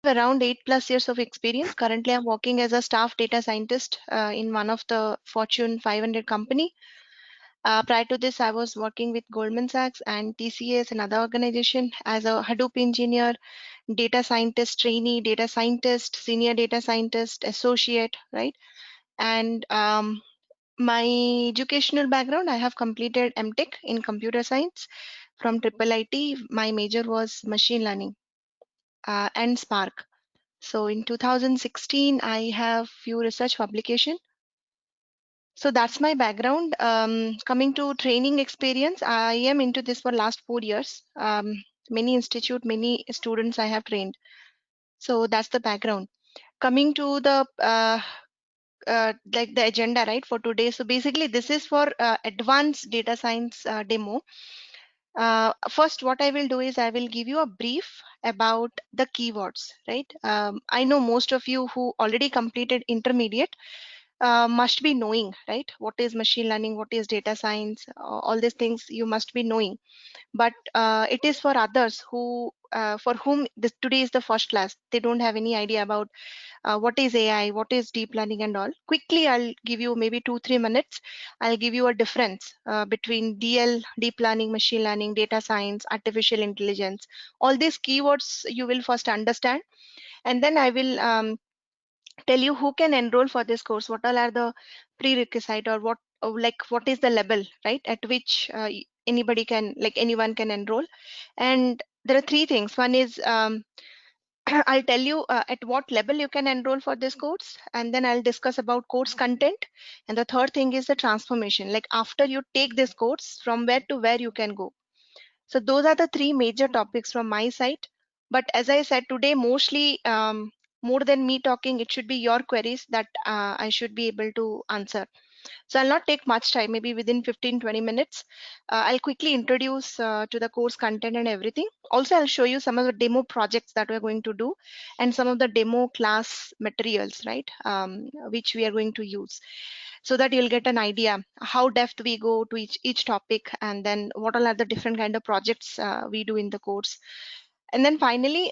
Around 8+ years of experience. Currently, I'm working as a staff data scientist in one of the Fortune 500 company. Prior to this, I was working with Goldman Sachs and TCS, another organization, as a Hadoop engineer, data scientist trainee, data scientist, senior data scientist, associate, right? And my educational background, I have completed MTech in computer science from Triple IT. My major was machine learning and Spark. So in 2016, I have few research publication. So that's my background. Coming to training experience, I am into this for last 4 years. Many institute, many students I have trained. So that's the background. Coming to the like the agenda, right, for today. So basically, this is for advanced data science demo. First, what I will do is I will give you a brief about the keywords, right? I know most of you who already completed intermediate must be knowing, right? What is machine learning? What is data science? All these things you must be knowing. But it is for others who, for whom this today is the first class. They don't have any idea about what is AI, what is deep learning and all. Quickly, I'll give you maybe 2-3 minutes. I'll give you a difference between DL, deep learning, machine learning, data science, artificial intelligence. All these keywords you will first understand, and then I will tell you who can enroll for this course, what all are the prerequisite, or what like what is the level, right, at which anybody can, like anyone can enroll. And there are three things. One is I'll tell you at what level you can enroll for this course, and then I'll discuss about course content. And the third thing is the transformation, like after you take this course, from where to where you can go. So those are the three major topics from my side. But as I said today, mostly more than me talking, it should be your queries that I should be able to answer. So I'll not take much time, maybe within 15-20 minutes. I'll quickly introduce to the course content and everything. Also, I'll show you some of the demo projects that we're going to do and some of the demo class materials, right, which we are going to use, so that you'll get an idea how depth we go to each topic, and then what all are the different kind of projects we do in the course. And then finally,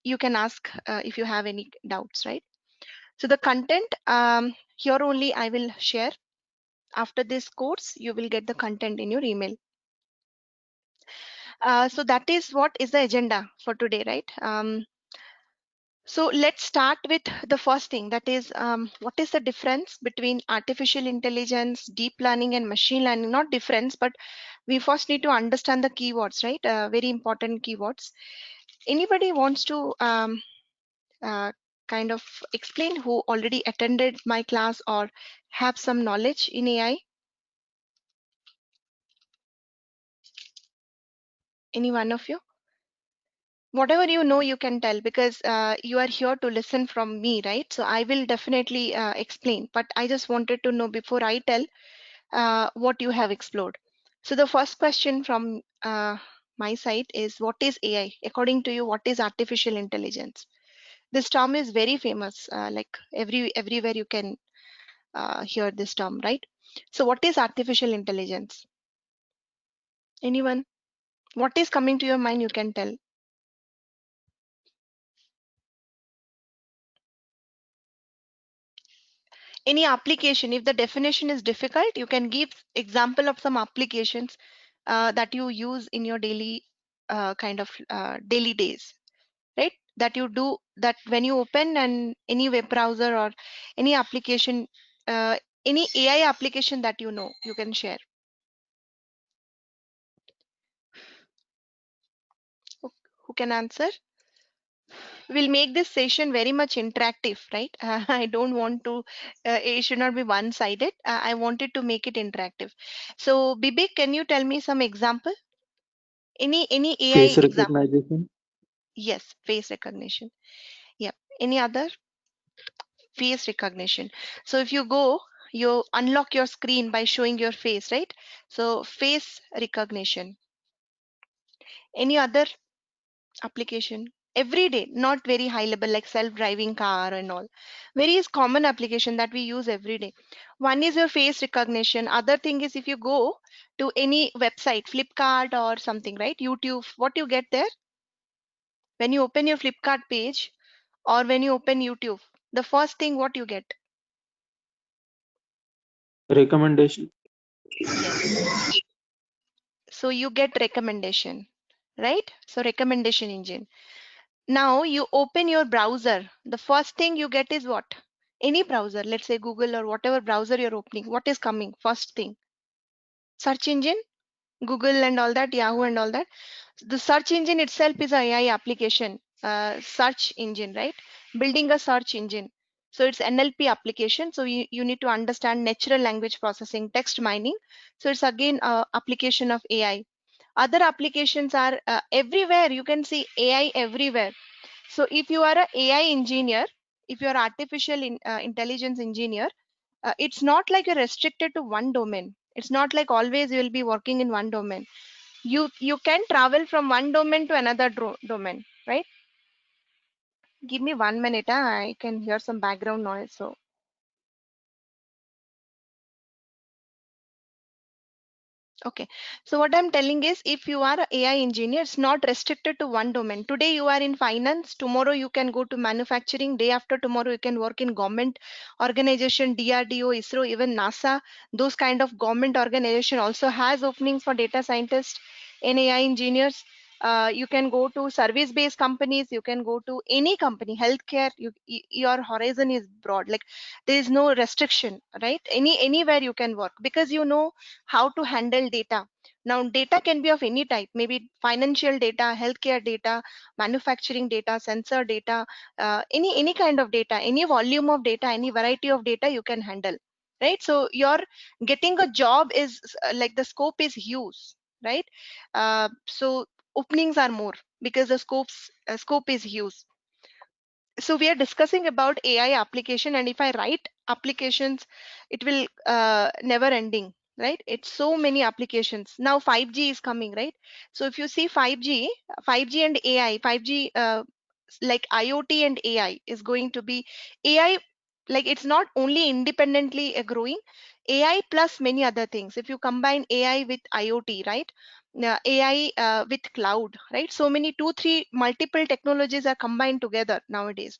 you can ask if you have any doubts, right? So the content, here only I will share. After this course, you will get the content in your email. So that is what is the agenda for today, right? So let's start with the first thing, that is what is the difference between artificial intelligence, deep learning and machine learning? Not difference, but we first need to understand the keywords, right? Very important keywords. Anybody wants to uh, kind of explain, who already attended my class or have some knowledge in AI? Any one of you? Whatever you know, you can tell, because you are here to listen from me, right? So I will definitely explain, but I just wanted to know before I tell what you have explored. So the first question from my side is, what is AI? According to you, what is artificial intelligence? This term is very famous, like everywhere you can hear this term, right? So what is artificial intelligence? Anyone? What is coming to your mind, you can tell. Any application, if the definition is difficult, you can give example of some applications that you use in your daily kind of daily days, right? That you do, that when you open and any web browser or any application, uh, any AI application that you know, you can share. Who can answer? We'll make this session very much interactive, right? I don't want to, it should not be one-sided. I wanted to make it interactive. So, Bibik, can you tell me some example? Any AI Face example? recognition. Yes, face recognition. Yep. Any other? Face recognition. So if you go, you unlock your screen by showing your face, right? So face recognition. Any other application? Every day, not very high level like self-driving car and all. Very is common application that we use every day. One is your face recognition. Other thing is, if you go to any website, Flipkart or something, right? YouTube, what you get there? When you open your Flipkart page or when you open YouTube, the first thing what you get? Recommendation. Yes. So you get recommendation, right? So recommendation engine. Now you open your browser. The first thing you get is what? Any browser, let's say Google or whatever browser you're opening. What is coming? First thing, search engine, Google and all that, Yahoo and all that. The search engine itself is a AI application, search engine, right? Building a search engine. So it's NLP application. So you need to understand natural language processing, text mining. So it's again a application of AI. Other applications are everywhere. You can see AI everywhere. So if you are a AI engineer, if you are artificial intelligence engineer, it's not like you're restricted to one domain. It's not like always you will be working in one domain. You can travel from one domain to another domain, right? Give me 1 minute. I can hear some background noise. So okay, so what I'm telling is if you are a AI engineer, it's not restricted to one domain. Today you are in finance, tomorrow you can go to manufacturing, day after tomorrow you can work in government organization, DRDO, ISRO, even NASA. Those kind of government organization also has openings for data scientists and AI engineers. You can go to service-based companies, you can go to any company, healthcare, your horizon is broad. Like there is no restriction, right? Anywhere you can work because you know how to handle data. Now, data can be of any type, maybe financial data, healthcare data, manufacturing data, sensor data, any kind of data, any volume of data, any variety of data you can handle, right? So you're getting a job is like the scope is huge, right? So openings are more because the scope is huge. So we are discussing about AI application, and if I write applications, it will never ending, right? It's so many applications. Now 5G is coming, right? So if you see 5G and AI, 5G like IoT and AI is going to be AI. Like it's not only independently growing, AI plus many other things. If you combine AI with IoT, right? AI with cloud, right? So many two, three multiple technologies are combined together nowadays.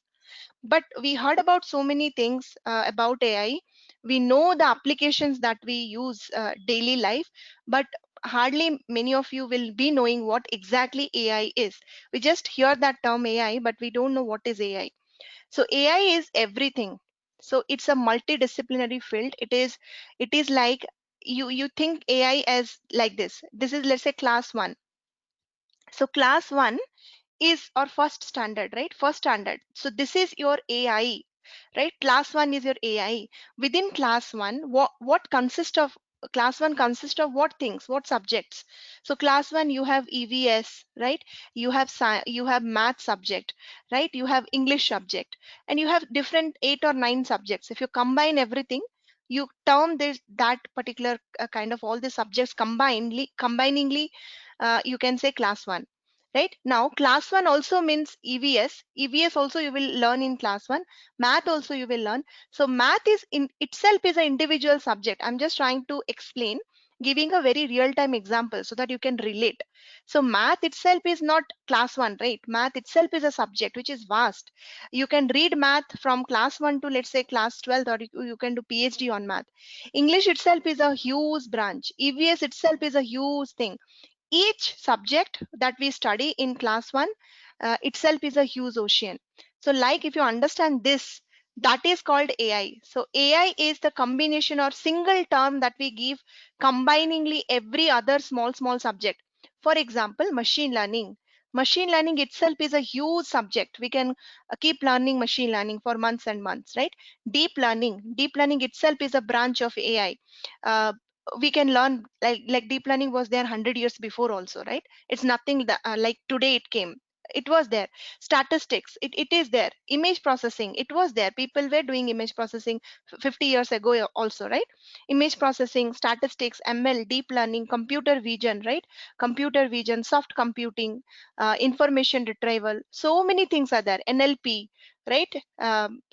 But we heard about so many things about AI. We know the applications that we use daily life, but hardly many of you will be knowing what exactly AI is. We just hear that term AI, but we don't know what is AI. So AI is everything. So it's a multidisciplinary field. It is like you think AI as like this. This is, let's say, class one. So class one is our first standard, right? First standard. So this is your AI, right? Class one is your AI. Within class one, what consists of class one consists of what things, what subjects? So class one, you have EVS, right? You have you have math subject, right? You have English subject, and you have different 8 or 9 subjects. If you combine everything, you term this that particular kind of all the subjects combiningly, you can say class one. Right now, class one also means EVS. EVS also you will learn in class one. Math also you will learn. So math is in itself is an individual subject. I'm just trying to explain, giving a very real-time example so that you can relate. So math itself is not class one, right? Math itself is a subject which is vast. You can read math from class one to, let's say, class 12, or you can do PhD on math. English itself is a huge branch. EVS itself is a huge thing. Each subject that we study in class 1 itself is a huge ocean. So like if you understand this, that is called AI. So AI is the combination or single term that we give combiningly every other small subject. For example, machine learning. Machine learning itself is a huge subject. We can keep learning machine learning for months and months, right? Deep learning itself is a branch of AI. uh, we can learn, like deep learning was there 100 years before also, right? It's nothing that, like today it came. It was there. Statistics, it is there. Image processing, it was there. People were doing image processing 50 years ago also, right? Image processing, statistics, ML, deep learning, computer vision, right? Computer vision, soft computing, information retrieval, so many things are there. NLP, right?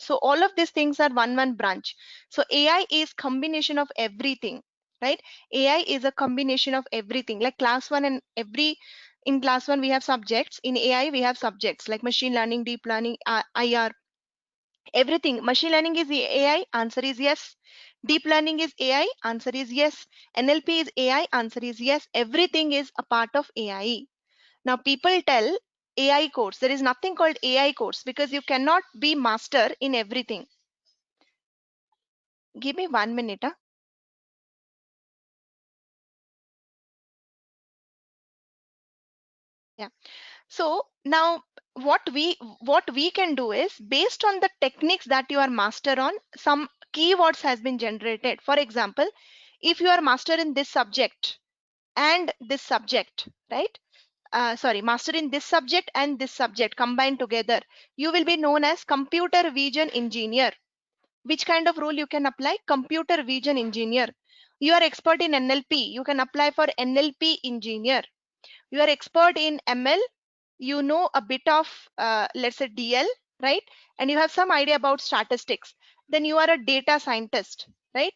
So all of these things are one branch. So AI is combination of everything, right? AI is a combination of everything. Like class one and every In class 1 we have subjects, in AI we have subjects like machine learning, deep learning, IR, everything. Machine learning is AI, answer is yes. Deep learning is AI, answer is yes. NLP is AI, answer is yes. Everything is a part of AI. Now people tell AI course, there is nothing called AI course because you cannot be master in everything. Give me 1 minute. Huh? Yeah. So now what we can do is, based on the techniques that you are master on, some keywords has been generated. For example, if you are master in this subject and this subject, right? Sorry, master in this subject and this subject combined together, you will be known as computer vision engineer. Which kind of role you can apply? Computer vision engineer. You are expert in NLP, you can apply for NLP engineer. You are expert in ML, you know a bit of let's say DL, right? And you have some idea about statistics, then you are a data scientist, right?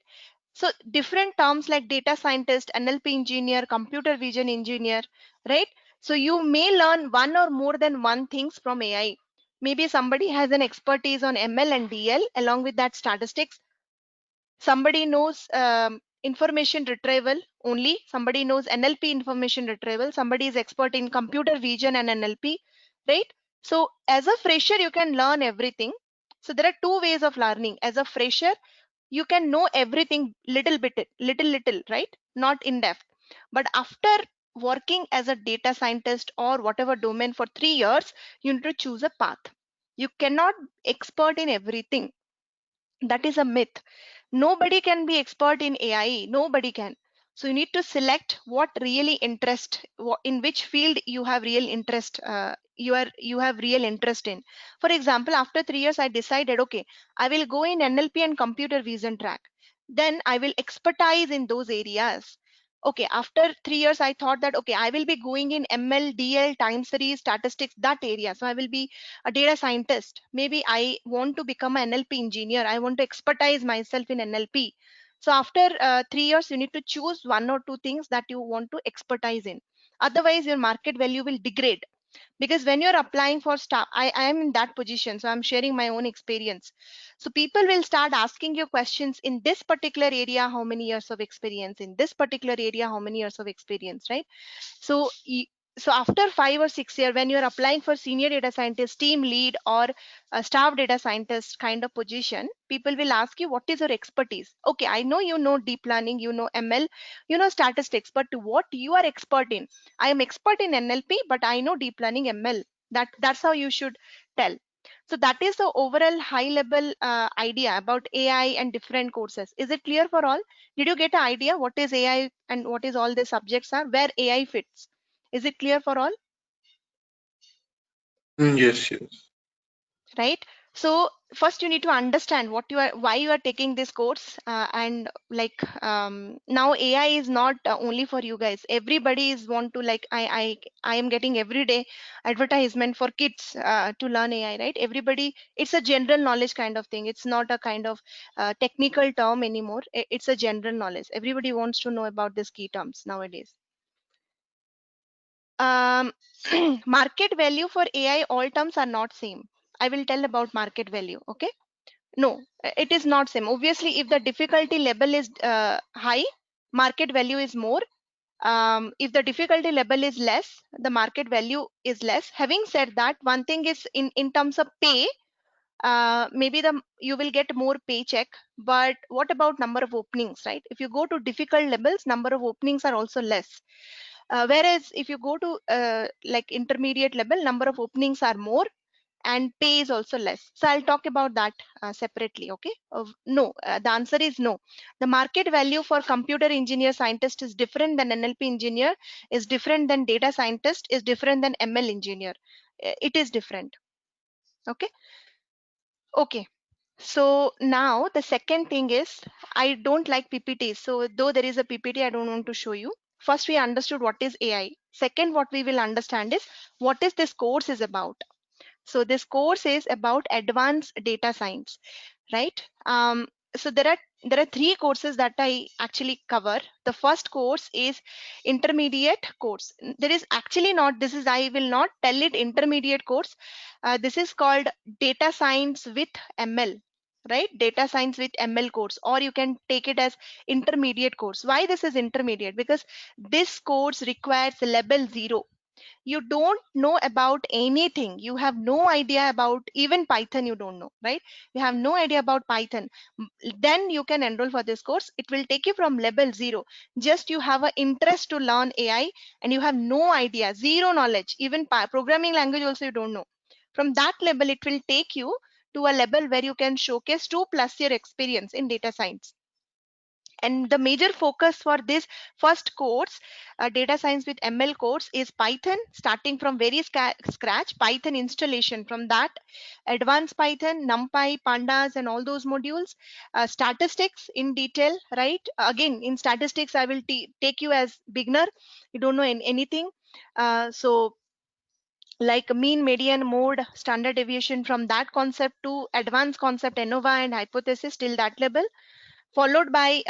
So different terms like data scientist, NLP engineer, computer vision engineer, right? So you may learn one or more than one things from AI. Maybe somebody has an expertise on ML and DL along with that statistics. Somebody knows information retrieval only, somebody knows NLP information retrieval, somebody is expert in computer vision and NLP, right? So as a fresher you can learn everything. So there are two ways of learning. As a fresher you can know everything little, right? Not in depth. But after working as a data scientist or whatever domain for 3 years, you need to choose a path. You cannot expert in everything. That is a myth. Nobody can be expert in AI, nobody can. So you need to select what really interest, in which field you have real interest, you have real interest in. For example, after 3 years I decided, okay, I will go in NLP and computer vision track, then I will expertise in those areas. Okay, after 3 years I thought that, okay, I will be going in ML, DL, time series, statistics, that area, so I will be a data scientist. Maybe I want to become an NLP engineer, I want to expertise myself in NLP. So after 3 years you need to choose one or two things that you want to expertise in. Otherwise your market value will degrade. Because when you're applying for staff, I am in that position, so I'm sharing my own experience. So people will start asking you questions in this particular area, how many years of experience, in this particular area, how many years of experience, right? So so after 5 or 6 years, when you're applying for senior data scientist, team lead, or a staff data scientist kind of position, people will ask you, what is your expertise? Okay, I know you know deep learning, you know ML, you know statistics, but what you are expert in? I am expert in NLP, but I know deep learning, ML. That's how you should tell. So that is the overall high level idea about AI and different courses. Is it clear for all? Did you get an idea what is AI and what is all the subjects are, where AI fits? Is it clear for all? Yes, yes. Right? So first you need to understand what you are, why you are taking this course, and like now AI is not only for you guys. Everybody is want to, like, I am getting every day advertisement for kids to learn AI, right? Everybody, it's a general knowledge kind of thing. It's not a kind of technical term anymore. It's a general knowledge. Everybody wants to know about these key terms nowadays. um, Market value for AI, all terms are not same. I will tell about market value. Okay, no, it is not same. Obviously if the difficulty level is high, market value is more. If the difficulty level is less, the market value is less. Having said that, one thing is, in terms of pay, maybe you will get more paycheck, but what about number of openings, right? If you go to difficult levels, number of openings are also less. Whereas if you go to like intermediate level, number of openings are more and pay is also less. So I'll talk about that separately. Okay, no, the answer is no. The market value for computer engineer scientist is different than NLP engineer, is different than data scientist, is different than ML engineer. It is different. Okay. Okay, so now the second thing is, I don't like PPTs. So though there is a PPT, I don't want to show you. First, we understood what is AI. Second, what we will understand is what is this course is about. So this course is about advanced data science, right? So there are there are three courses that I actually cover. The first course is intermediate course. There is actually not, this is, I will not tell it intermediate course. This is called data science with ML, right? Data science with ML course, or you can take it as intermediate course. Why this is intermediate? Because this course requires level 0. You don't know about anything, you have no idea about even Python, you don't know, right? You have no idea about Python. Then you can enroll for this course. It will take you from level 0. Just you have an interest to learn AI and you have no idea, zero knowledge, even programming language also you don't know. From that level it will take you to a level where you can showcase 2+ year experience in data science. And the major focus for this first course, data science with ML course, is Python, starting from very scratch, Python installation. From that, advanced Python, NumPy, Pandas, and all those modules. Statistics in detail, right? Again, in statistics, I will take you as beginner. You don't know anything. So like mean, median, mode, standard deviation, from that concept to advanced concept, ANOVA and hypothesis, till that level, followed by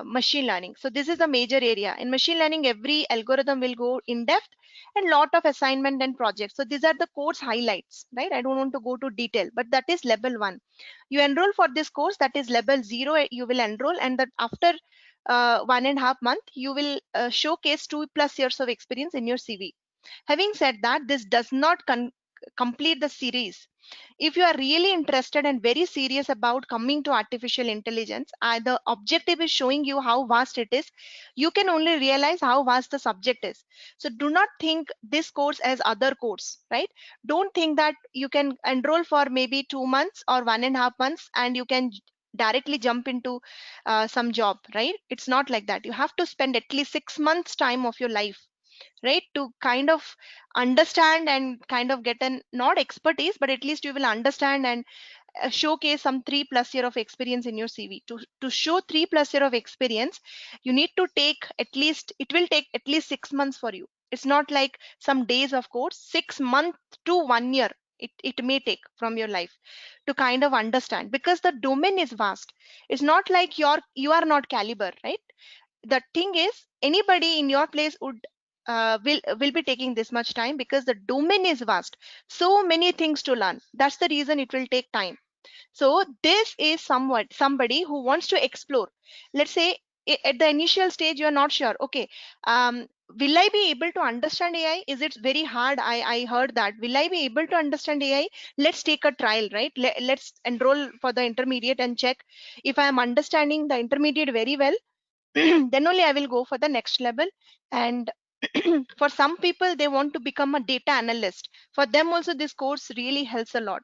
machine learning. So this is a major area. In machine learning, every algorithm will go in depth and lot of assignment and projects. So these are the course highlights, right? I don't want to go to detail, but that is level 1. You enroll for this course, that is level 0. You will enroll, and that after 1.5 month, you will showcase 2+ years of experience in your CV. Having said that, this does not complete the series. If you are really interested and very serious about coming to artificial intelligence, the objective is showing you how vast it is. You can only realize how vast the subject is. So do not think this course as other course, right? Don't think that you can enroll for maybe 2 months or 1.5 months and you can directly jump into some job, right? It's not like that. You have to spend at least 6 months time of your life, right, to kind of understand and kind of get an not expertise, but at least you will understand and showcase some 3+ year of experience in your CV. To show 3+ year of experience, you need to take at least, it will take at least 6 months for you. It's not like some days of course. 6 months to 1 year it may take from your life to kind of understand, because the domain is vast. It's not like you are not caliber, right? The thing is, anybody in your place would will be taking this much time, because the domain is vast, so many things to learn. That's the reason it will take time. So this is somebody who wants to explore. Let's say at the initial stage you are not sure, okay, will I be able to understand AI? Is it very hard? I heard that. Will I be able to understand AI? Let's take a trial, right? Let's enroll for the intermediate and check if I am understanding the intermediate very well. Then only I will go for the next level. And for some people, they want to become a data analyst. For them also this course really helps a lot.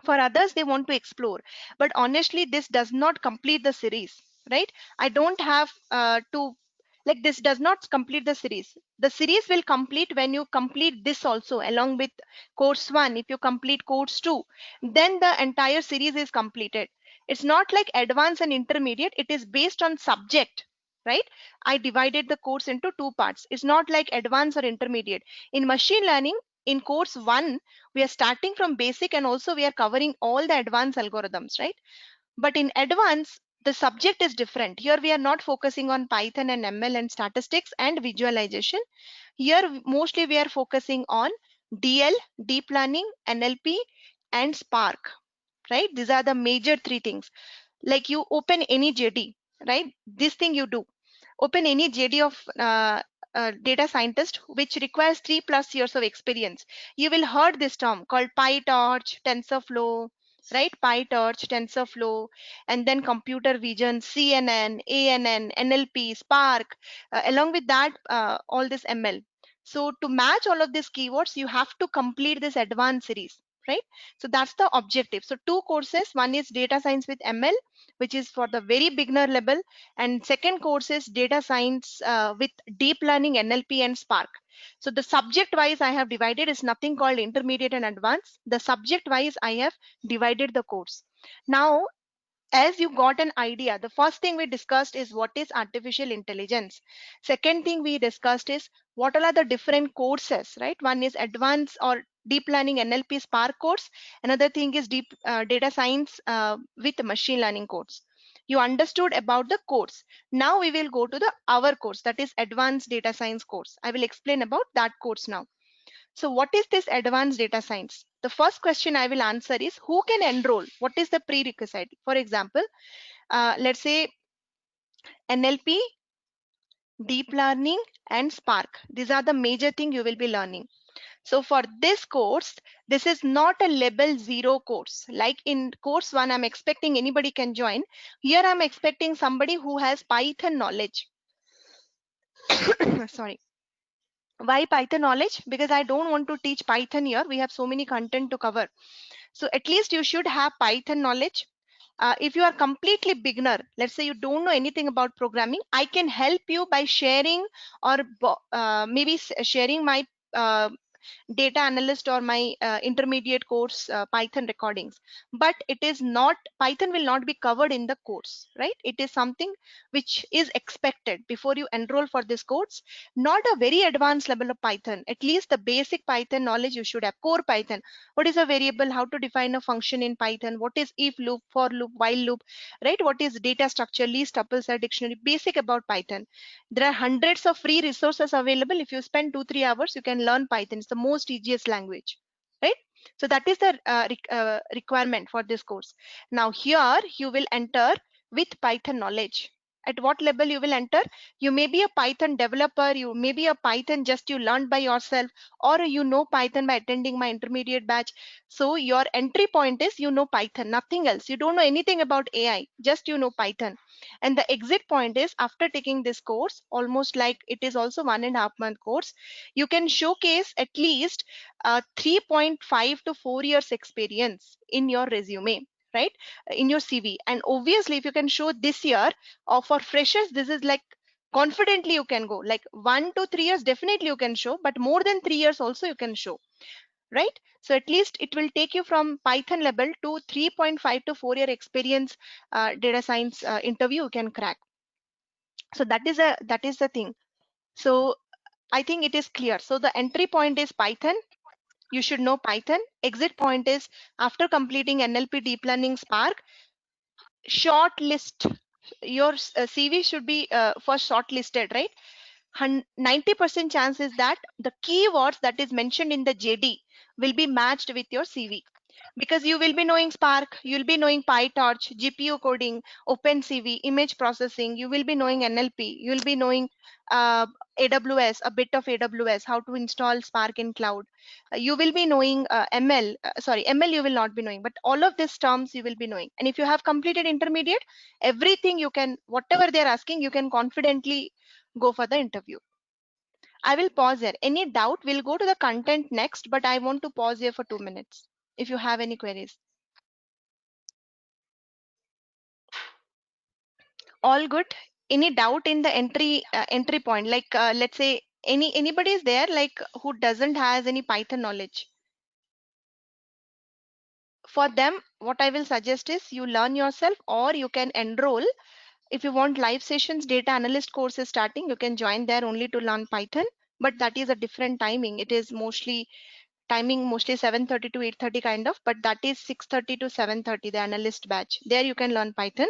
For others, they want to explore. But honestly, this does not complete the series, right? I don't have to, like, this does not complete the series. The series will complete when you complete this also along with course 1. If you complete course 2, then the entire series is completed. It's not like advanced and intermediate, it is based on subject, right? I divided the course into two parts. It's not like advanced or intermediate. In machine learning, in course 1, we are starting from basic and also we are covering all the advanced algorithms, right? But in advance, the subject is different. Here we are not focusing on Python and ML and statistics and visualization. Here mostly we are focusing on DL, deep learning, NLP, and Spark, right? These are the major three things. Like, you open any JD, right? This thing you do, open any JD of data scientist which requires 3+ years of experience. You will heard this term called PyTorch, TensorFlow, right? PyTorch, TensorFlow, and then computer vision, CNN, ANN, NLP, Spark, along with that, all this ML. So to match all of these keywords, you have to complete this advanced series, right? So that's the objective. So two courses, one is data science with ML, which is for the very beginner level, and second course is data science with deep learning, NLP, and Spark. So the subject wise I have divided, is nothing called intermediate and advanced. The subject wise I have divided the course. Now, as you got an idea, the first thing we discussed is what is artificial intelligence. Second thing we discussed is what all are the different courses, right? One is advanced or deep learning, NLP, Spark course. Another thing is deep data science with machine learning course. You understood about the course. Now we will go to the our course, that is advanced data science course. I will explain about that course now. So what is this advanced data science? The first question I will answer is who can enroll? What is the prerequisite? For example, let's say NLP, deep learning, and Spark. These are the major thing you will be learning. So for this course, this is not a level 0 course. Like in course 1, I'm expecting anybody can join. Here I'm expecting somebody who has Python knowledge. Sorry. Why Python knowledge? Because I don't want to teach Python here. We have so many content to cover. So at least you should have Python knowledge. If you are completely beginner, let's say you don't know anything about programming, I can help you by sharing or maybe sharing my data analyst or my intermediate course Python recordings. But it is not, Python will not be covered in the course, right? It is something which is expected before you enroll for this course. Not a very advanced level of Python, at least the basic Python knowledge you should have. Core Python, what is a variable, how to define a function in Python, what is if loop, for loop, while loop, right? What is data structure, list, tuples, or dictionary, basic about Python. There are hundreds of free resources available. If you spend 2-3 hours, you can learn Python. It's the most easiest language, right? So that is the requirement for this course. Now here you will enter with Python knowledge. At what level you will enter? You may be a Python developer, you may be a Python just you learned by yourself, or you know Python by attending my intermediate batch. So your entry point is you know Python, nothing else. You don't know anything about AI, just you know Python. And the exit point is after taking this course, almost like it is also 1.5 month course, you can showcase at least 3.5 to 4 years experience in your resume, right? In your CV. And obviously if you can show this year, or for freshers, this is like confidently you can go like 1 to 3 years, definitely you can show, but more than 3 years also you can show, right? So at least it will take you from Python level to 3.5 to 4 year experience data science interview you can crack. So that is the thing. So I think it is clear. So the entry point is Python. You should know Python. Exit point is after completing NLP, deep learning, Spark, short list. Your CV should be first shortlisted, right? 90% chance is that the keywords that is mentioned in the JD will be matched with your CV, because you will be knowing Spark, you'll be knowing PyTorch, GPU coding, OpenCV, image processing, you will be knowing NLP, you'll be knowing uh, AWS, a bit of AWS, how to install Spark in cloud. You will be knowing ML, sorry, ML you will not be knowing, but all of these terms you will be knowing. And if you have completed intermediate, everything you can, whatever they're asking, you can confidently go for the interview. I will pause here. Any doubt? We'll go to the content next, but I want to pause here for 2 minutes if you have any queries. All good. Any doubt in the entry point? Like let's say anybody is there like who doesn't has any Python knowledge. For them, what I will suggest is you learn yourself, or you can enroll. If you want live sessions, data analyst course is starting, you can join there only to learn Python, but that is a different timing. It is mostly timing, mostly 7:30 to 8:30 kind of, but that is 6:30 to 7:30, the analyst batch. There you can learn Python,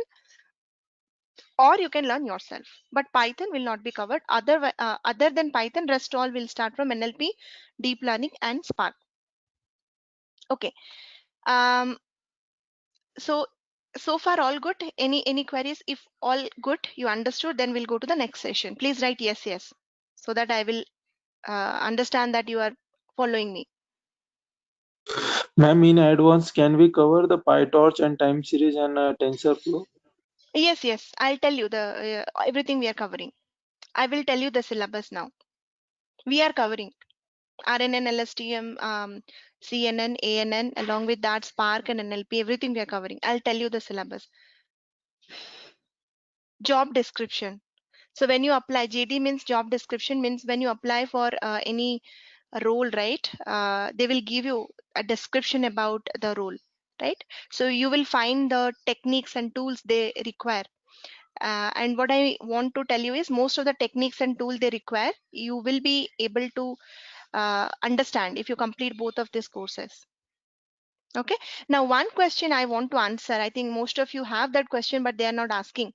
or you can learn yourself. But Python will not be covered. Other than Python, rest all will start from NLP, deep learning, and Spark. Okay. Um, so so far all good. Any queries? If all good, you understood, then we'll go to the next session. Please write yes, yes, so that I will understand that you are following me. Ma'am, in advance, can we cover the PyTorch and time series and TensorFlow? Yes, yes. I'll tell you the everything we are covering. I will tell you the syllabus now. We are covering RNN, LSTM, CNN, ANN, along with that Spark and NLP, everything we are covering. I'll tell you the syllabus. Job description. So when you apply, JD means job description, means when you apply for any role, right? They will give you a description about the role, right? So you will find the techniques and tools they require. And what I want to tell you is most of the techniques and tools they require, you will be able to understand if you complete both of these courses. Okay, now one question I want to answer, I think most of you have that question, but they are not asking.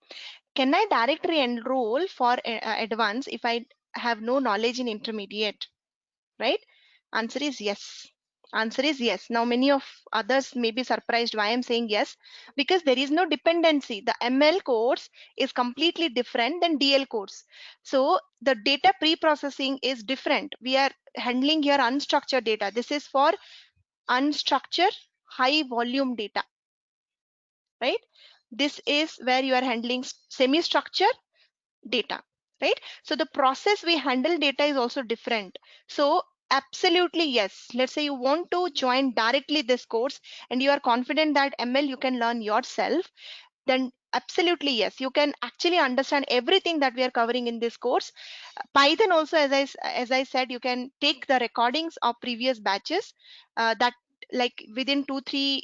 Can I directly enroll for advance if I have no knowledge in intermediate? Right? Answer is yes. Answer is yes. Now many of others may be surprised why I'm saying yes, because there is no dependency. The ML course is completely different than DL course. So the data pre-processing is different. We are handling here unstructured data. This is for unstructured high volume data, right? This is where you are handling semi-structured data, right? So the process we handle data is also different. So absolutely yes, let's say you want to join directly this course and you are confident that ML you can learn yourself, then absolutely yes, you can actually understand everything that we are covering in this course. Python also, as I said, you can take the recordings of previous batches, that like within 2-3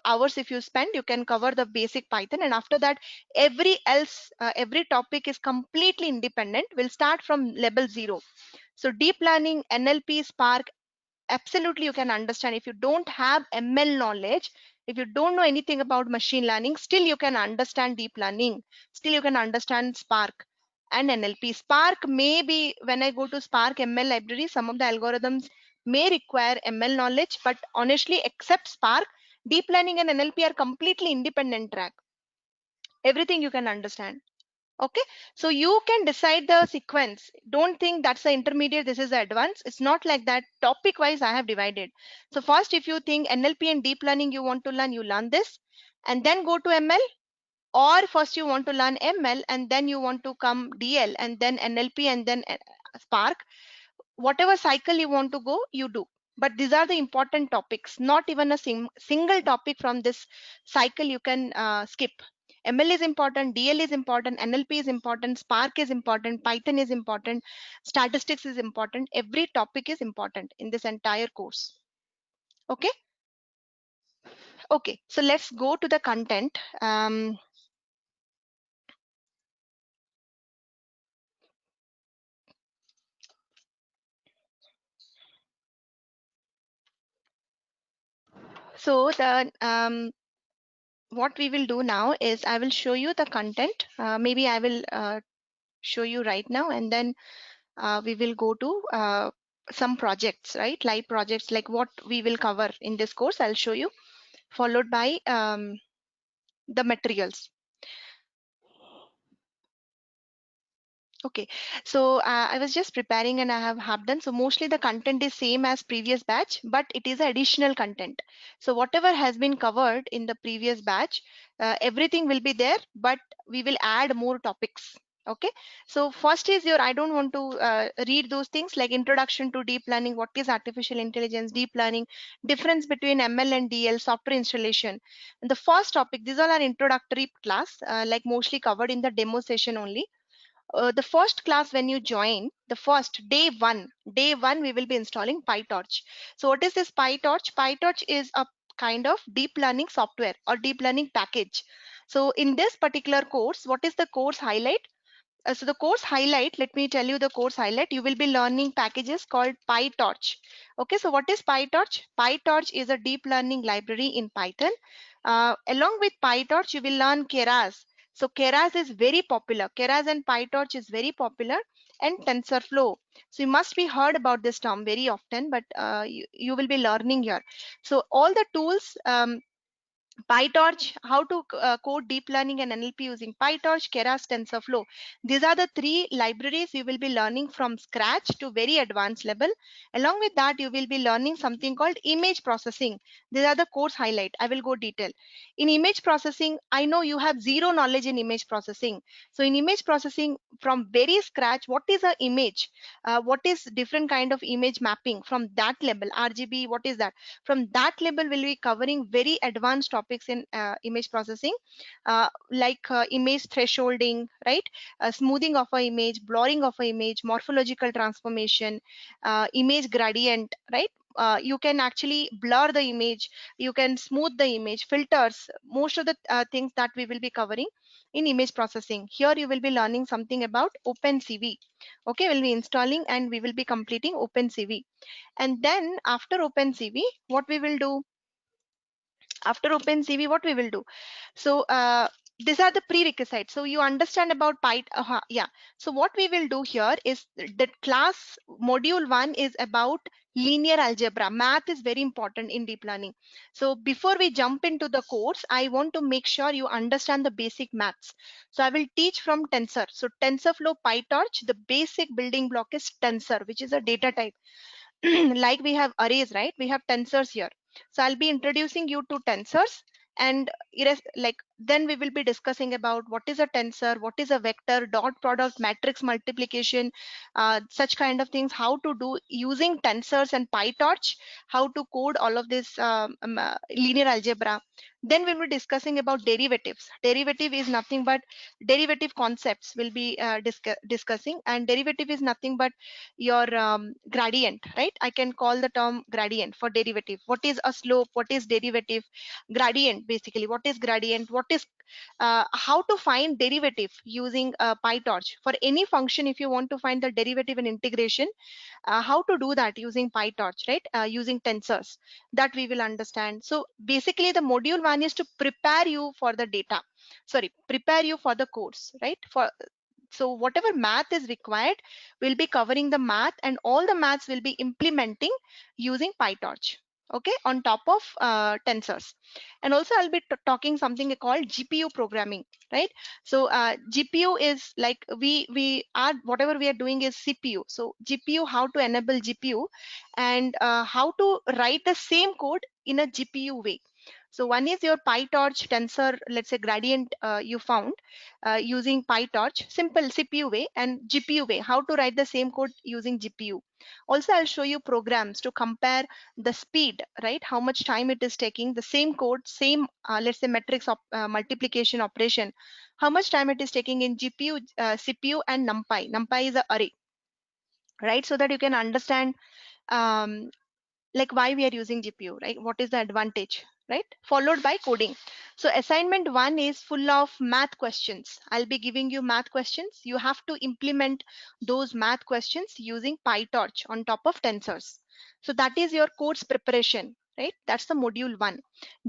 hours if you spend, you can cover the basic Python, and after that every topic is completely independent. We'll start from level 0. So deep learning, NLP, Spark, absolutely you can understand. If you don't have ML knowledge, if you don't know anything about machine learning, still you can understand deep learning, still you can understand Spark and NLP. Spark may be, when I go to Spark ML library, some of the algorithms may require ML knowledge, but honestly except Spark, deep learning and NLP are completely independent track. Everything you can understand. Okay, so you can decide the sequence. Don't think that's the intermediate, this is the advanced. It's not like that. Topic wise I have divided. So first, if you think NLP and deep learning you want to learn, you learn this and then go to ML, or first you want to learn ML and then you want to come DL and then NLP and then Spark. Whatever cycle you want to go, you do. But these are the important topics. Not even a single topic from this cycle you can skip. ML is important, DL is important, NLP is important, Spark is important, Python is important, statistics is important. Every topic is important in this entire course. Okay. Okay, so let's go to the content. So the what we will do now is I will show you the content. Maybe I will show you right now, and then we will go to some projects, right? Live projects, like what we will cover in this course. I'll show you, followed by the materials. Okay, so I was just preparing and I have done. So mostly the content is same as previous batch, but it is additional content. So whatever has been covered in the previous batch, everything will be there, but we will add more topics. Okay, so first is your, I don't want to read those things like introduction to deep learning, what is artificial intelligence, deep learning, difference between ML and DL, software installation. And the first topic, these all are introductory class, like mostly covered in the demo session only. The first class when you join, the first day one we will be installing PyTorch. So what is this PyTorch? PyTorch is a kind of deep learning software or deep learning package. So in this particular course, what is the course highlight? So the course highlight, let me tell you the course highlight. You will be learning packages called PyTorch. Okay, so what is PyTorch? PyTorch is a deep learning library in Python. Along with PyTorch, you will learn Keras. So Keras is very popular. Keras and PyTorch is very popular, and TensorFlow. So you must be heard about this term very often, but you will be learning here. So all the tools, PyTorch, how to code deep learning and NLP using PyTorch, Keras, TensorFlow. These are the three libraries you will be learning from scratch to very advanced level. Along with that, you will be learning something called image processing. These are the course highlight. I will go detail. In image processing, I know you have zero knowledge in image processing. So in image processing, from very scratch, what is an image? What is different kind of image mapping from that level? RGB, what is that? From that level, we'll be covering very advanced topics in image processing, like image thresholding, right? Smoothing of a image, blurring of a image, morphological transformation, image gradient, right? You can actually blur the image, you can smooth the image, filters, most of the things that we will be covering in image processing. Here you will be learning something about OpenCV. Okay, we'll be installing and we will be completing OpenCV. And then after OpenCV, what we will do? After OpenCV, what we will do? So these are the prerequisites. So you understand about Python. Yeah. So what we will do here is that class module 1 is about linear algebra. Math is very important in deep learning. So before we jump into the course, I want to make sure you understand the basic maths. So I will teach from tensor. So TensorFlow, PyTorch, the basic building block is tensor, which is a data type. Like we have arrays, right? We have tensors here. So I'll be introducing you to tensors, and like then we will be discussing about what is a tensor, what is a vector, dot product, matrix multiplication, such kind of things, how to do using tensors and PyTorch, how to code all of this linear algebra. Then we will be discussing about derivatives. Derivative is nothing but derivative concepts will be discussing, and derivative is nothing but your gradient, right? I can call the term gradient for derivative. What is a slope? What is derivative? Gradient, basically what is gradient, what is how to find derivative using PyTorch for any function. If you want to find the derivative and integration, how to do that using PyTorch, right? Using tensors, that we will understand. So basically the module 1 is to prepare you for the data, sorry, prepare you for the course, right? For so whatever math is required, we'll be covering the math, and all the maths will be implementing using PyTorch, okay, on top of tensors. And also I'll be talking something called GPU programming, right? So GPU is like we are, whatever we are doing is CPU. So GPU, how to enable GPU, and how to write the same code in a GPU way. So one is your PyTorch tensor, let's say gradient you found using PyTorch, simple CPU way, and GPU way, how to write the same code using GPU. Also, I'll show you programs to compare the speed, right? How much time it is taking, the same code, same, let's say matrix multiplication operation, how much time it is taking in GPU, CPU, and NumPy. NumPy is an array, right? So that you can understand um, like why we are using GPU, right? What is the advantage, right? Followed by coding. So assignment 1 is full of math questions. I'll be giving you math questions. You have to implement those math questions using PyTorch on top of tensors. So that is your course preparation, right? That's the module 1.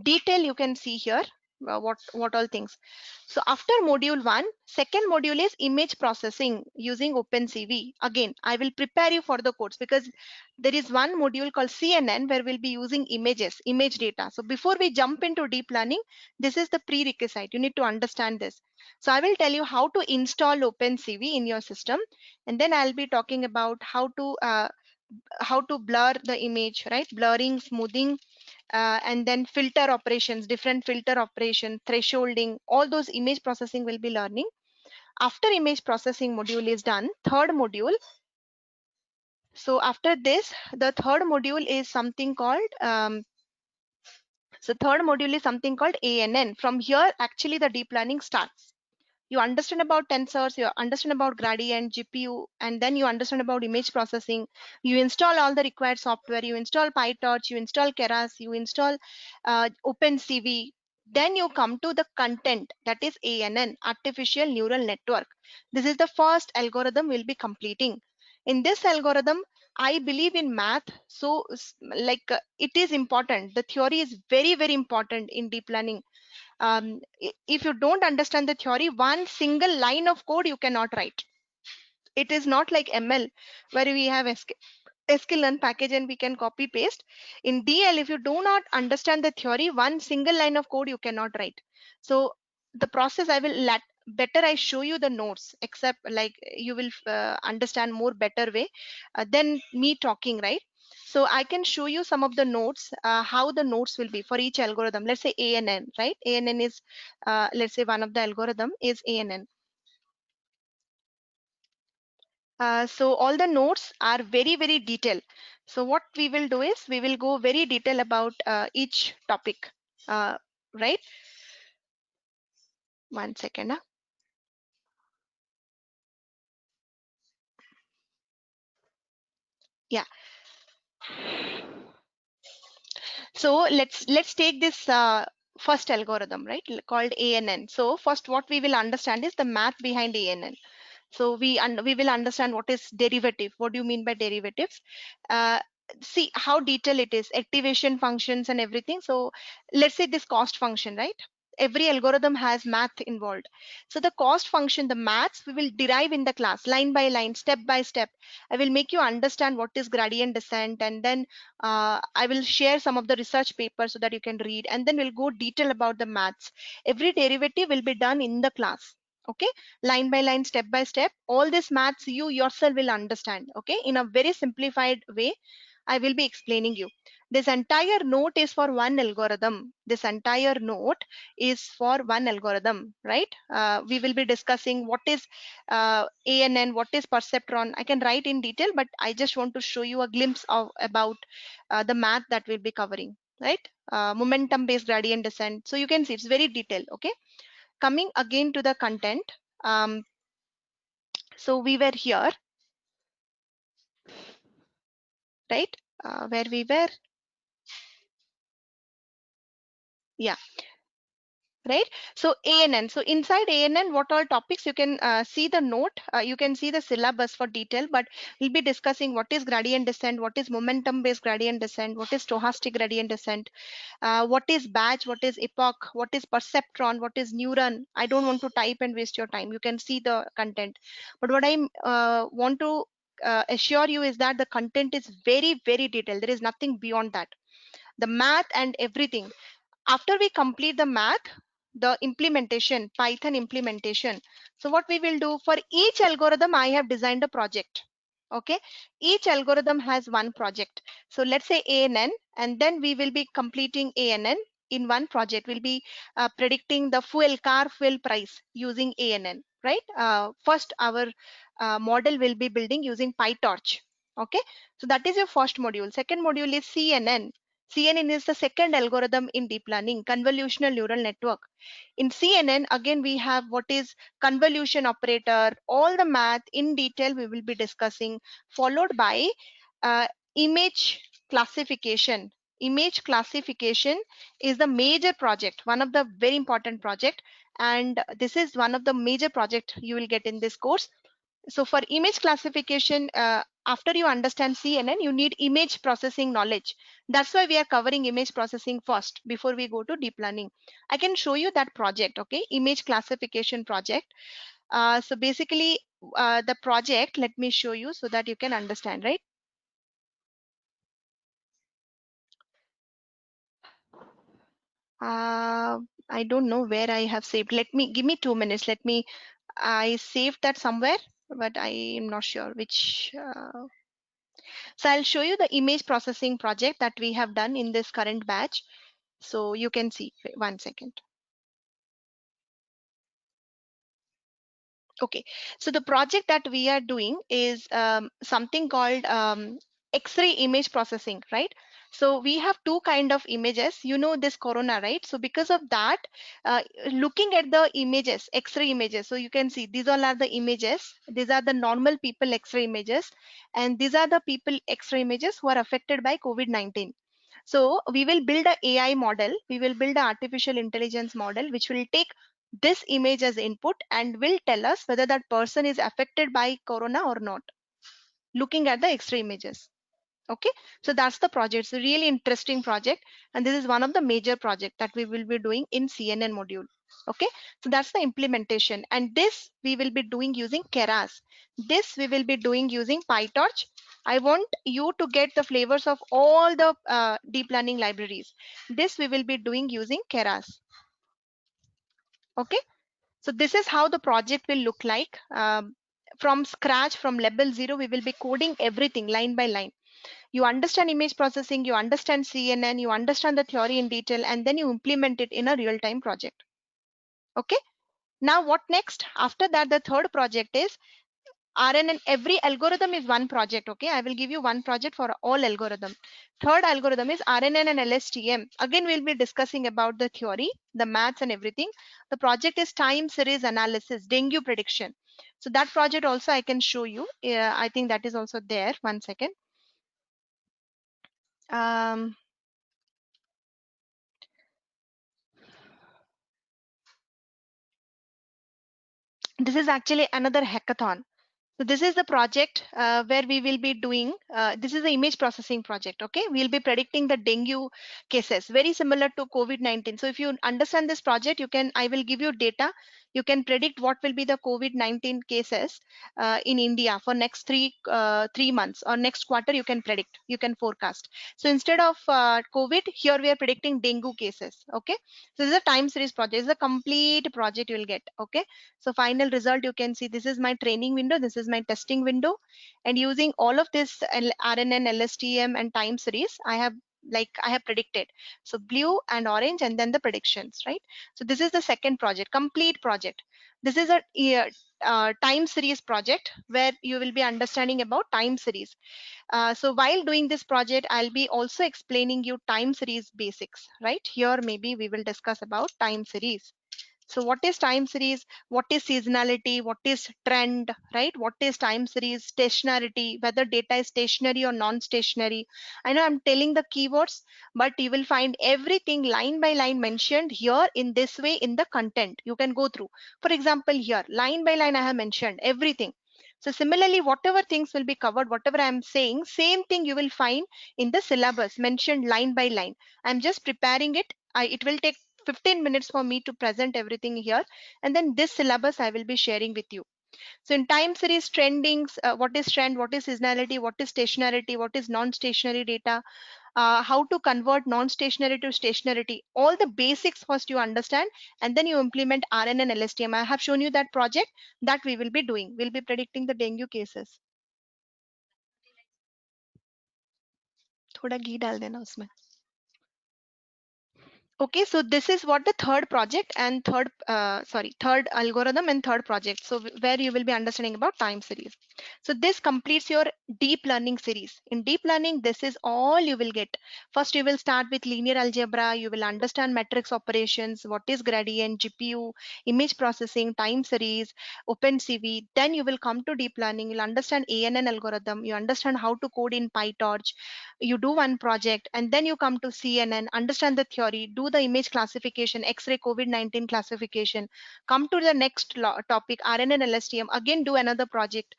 Detail you can see here, what all things. So after module 1, second module is image processing using OpenCV. Again, I will prepare you for the course because there is one module called CNN where we'll be using images, image data. So before we jump into deep learning, this is the prerequisite. You need to understand this. So I will tell you how to install OpenCV in your system, and then I'll be talking about how to blur the image, right? Blurring, smoothing, and then filter operations, different filter operation, thresholding, all those image processing will be learning. After image processing module is done, third module. So after this, the third module is something called ANN. From here, actually, the deep learning starts. You understand about tensors, you understand about gradient, GPU, and then you understand about image processing. You install all the required software. You install PyTorch, you install Keras, you install OpenCV. Then you come to the content, that is ANN, Artificial Neural Network. This is the first algorithm we'll be completing. In this algorithm, I believe in math, so it is important. The theory is very, very important in deep learning. If you don't understand the theory, one single line of code you cannot write. It is not like ML where we have sklearn package and we can copy paste. In DL, if you do not understand the theory, one single line of code you cannot write. So the process I will let better I show you the notes, except like you will understand more better way than me talking, right? So I can show you some of the notes, how the notes will be for each algorithm. Let's say ANN, right? ANN is, let's say one of the algorithm is ANN. So all the notes are very, very detailed. So what we will do is we will go very detail about each topic, right? One second. Yeah. So let's take this first algorithm, right? Called ANN. So first, what we will understand is the math behind ANN. So we will understand what is derivative. What do you mean by derivatives? see how detailed it is, activation functions and everything. So let's say this cost function, right? Every algorithm has math involved. So the cost function, the maths, we will derive in the class line by line, step by step. I will make you understand what is gradient descent, and then I will share some of the research papers so that you can read, and then we'll go detail about the maths. Every derivative will be done in the class. Okay, line by line, step by step. All this maths you yourself will understand. Okay, in a very simplified way I will be explaining you. This entire note is for one algorithm. This entire note is for one algorithm, right? We will be discussing what is ANN, what is perceptron. I can write in detail, but I just want to show you a glimpse of about the math that we'll be covering, right? Momentum based gradient descent. So you can see it's very detailed. Okay. Coming again to the content. Um, so we were here, right? Where we were, yeah. Right, so ANN, so inside ANN what all topics you can see the note, you can see the syllabus for detail, but we'll be discussing what is gradient descent, what is momentum based gradient descent, what is stochastic gradient descent, what is batch, what is epoch, what is perceptron, what is neuron. I don't want to type and waste your time, you can see the content, but what I want to assure you is that the content is very very detailed. There is nothing beyond that, the math and everything. After we complete the math, the implementation, Python implementation. So what we will do, for each algorithm I have designed a project. Okay, each algorithm has one project. So let's say ANN, and then we will be completing ANN in one project. We'll be predicting the car fuel price using ANN, right? First our model will be building using PyTorch. Okay, so that is your first module. Second module is CNN. CNN is the second algorithm in deep learning, convolutional neural network. In CNN, again, we have what is convolution operator, all the math in detail we will be discussing, followed by uh, image classification. Image classification is the major project, one of the very important project, and this is one of the major project you will get in this course. So for image classification, after you understand CNN, you need image processing knowledge. That's why we are covering image processing first before we go to deep learning. I can show you that project, okay? Image classification project. So basically, the project, let me show you so that you can understand, right? Uh, I don't know where I have saved. Give me 2 minutes. I saved that somewhere, but I am not sure which. So I'll show you the image processing project that we have done in this current batch. So you can see, wait, 1 second. Okay, so the project that we are doing is something called X-ray image processing, right? So we have two kind of images, you know, this corona, right? So because of that, looking at the images, X-ray images, so you can see these all are the images. These are the normal people X-ray images, and these are the people X-ray images who are affected by COVID-19. So we will build a AI model. We will build an artificial intelligence model, which will take this image as input and will tell us whether that person is affected by corona or not, looking at the X-ray images. Okay, so that's the project. It's a really interesting project, and this is one of the major project that we will be doing in CNN module. Okay, so that's the implementation, and this we will be doing using Keras. This we will be doing using PyTorch. I want you to get the flavors of all the deep learning libraries. This we will be doing using Keras. Okay, so this is how the project will look like. From scratch, from level 0, we will be coding everything line by line. You understand image processing, you understand CNN, you understand the theory in detail, and then you implement it in a real-time project. Okay, now what next? After that, the third project is RNN. Every algorithm is one project. Okay, I will give you one project for all algorithm. Third algorithm is RNN and LSTM. Again, we'll be discussing about the theory, the maths and everything. The project is time series analysis, dengue prediction. So that project also I can show you. I think that is also there. 1 second. Um, this is actually another hackathon. So this is the project where we will be doing, this is the image processing project. Okay, we'll be predicting the dengue cases, very similar to COVID-19. So if you understand this project, you can, I will give you data. You can predict what will be the COVID-19 cases in India for next 3 months or next quarter. You can predict, you can forecast. So instead of COVID, here we are predicting dengue cases. Okay, so this is a time series project. This is a complete project you will get. Okay, so final result, you can see this is my training window, this is my testing window, and using all of this RNN, LSTM, and time series, I have predicted. So blue and orange, and then the predictions, right? So this is the second project, complete project. This is a time series project where you will be understanding about time series. So while doing this project, I'll be also explaining you time series basics, right? Here maybe we will discuss about time series. So what is time series? What is seasonality? What is trend, right? What is time series? Stationarity, whether data is stationary or non-stationary. I know I'm telling the keywords, but you will find everything line by line mentioned here in this way in the content. You can go through. For example, here, line by line, I have mentioned everything. So similarly, whatever things will be covered, whatever I'm saying, same thing you will find in the syllabus mentioned line by line. I'm just preparing it. It will take 15 minutes for me to present everything here, and then this syllabus I will be sharing with you. So in time series trendings, what is trend, what is seasonality, what is stationarity, what is non-stationary data, how to convert non-stationary to stationarity, all the basics first you understand, and then you implement RN and LSTM. I have shown you that project that we will be doing. We'll be predicting the dengue cases. थोड़ा घी डाल देना उसमें. Okay, so this is what the third project and third algorithm and third project. So where you will be understanding about time series. So this completes your deep learning series. In deep learning, this is all you will get. First, you will start with linear algebra. You will understand matrix operations, what is gradient, GPU, image processing, time series, OpenCV. Then you will come to deep learning. You'll understand ANN algorithm. You understand how to code in PyTorch. You do one project, and then you come to CNN, understand the theory, do the image classification, X-ray COVID-19 classification, come to the next topic, RNN LSTM, again do another project,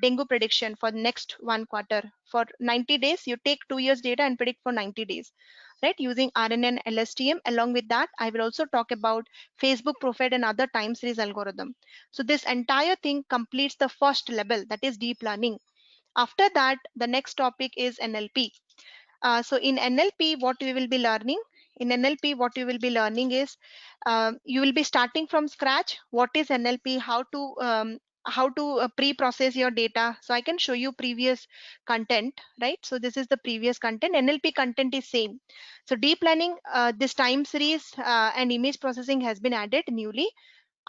dengue prediction for next 1 quarter. For 90 days, you take 2 years data and predict for 90 days, right, using RNN LSTM. Along with that, I will also talk about Facebook profile and other time series algorithm. So this entire thing completes the first level, that is deep learning. After that, the next topic is NLP. So in NLP, what we will be learning? In NLP, what you will be learning is you will be starting from scratch. What is NLP? How to pre-process your data. So I can show you previous content, right? So this is the previous content. NLP content is same. So deep learning, this time series and image processing has been added newly.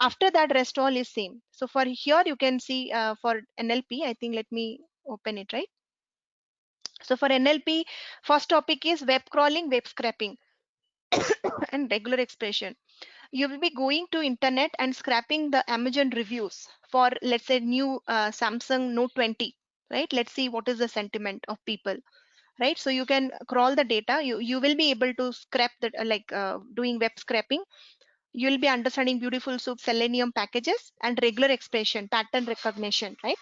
After that, rest all is same. So for here, you can see for NLP, I think let me open it, right? So for NLP, first topic is web crawling, web scraping, and regular expression. You will be going to internet and scrapping the Amazon reviews for, let's say, new Samsung Note 20, right? Let's see what is the sentiment of people, right? So you can crawl the data. You will be able to scrap the doing web scraping. You will be understanding Beautiful Soup, Selenium packages, and regular expression, pattern recognition, right?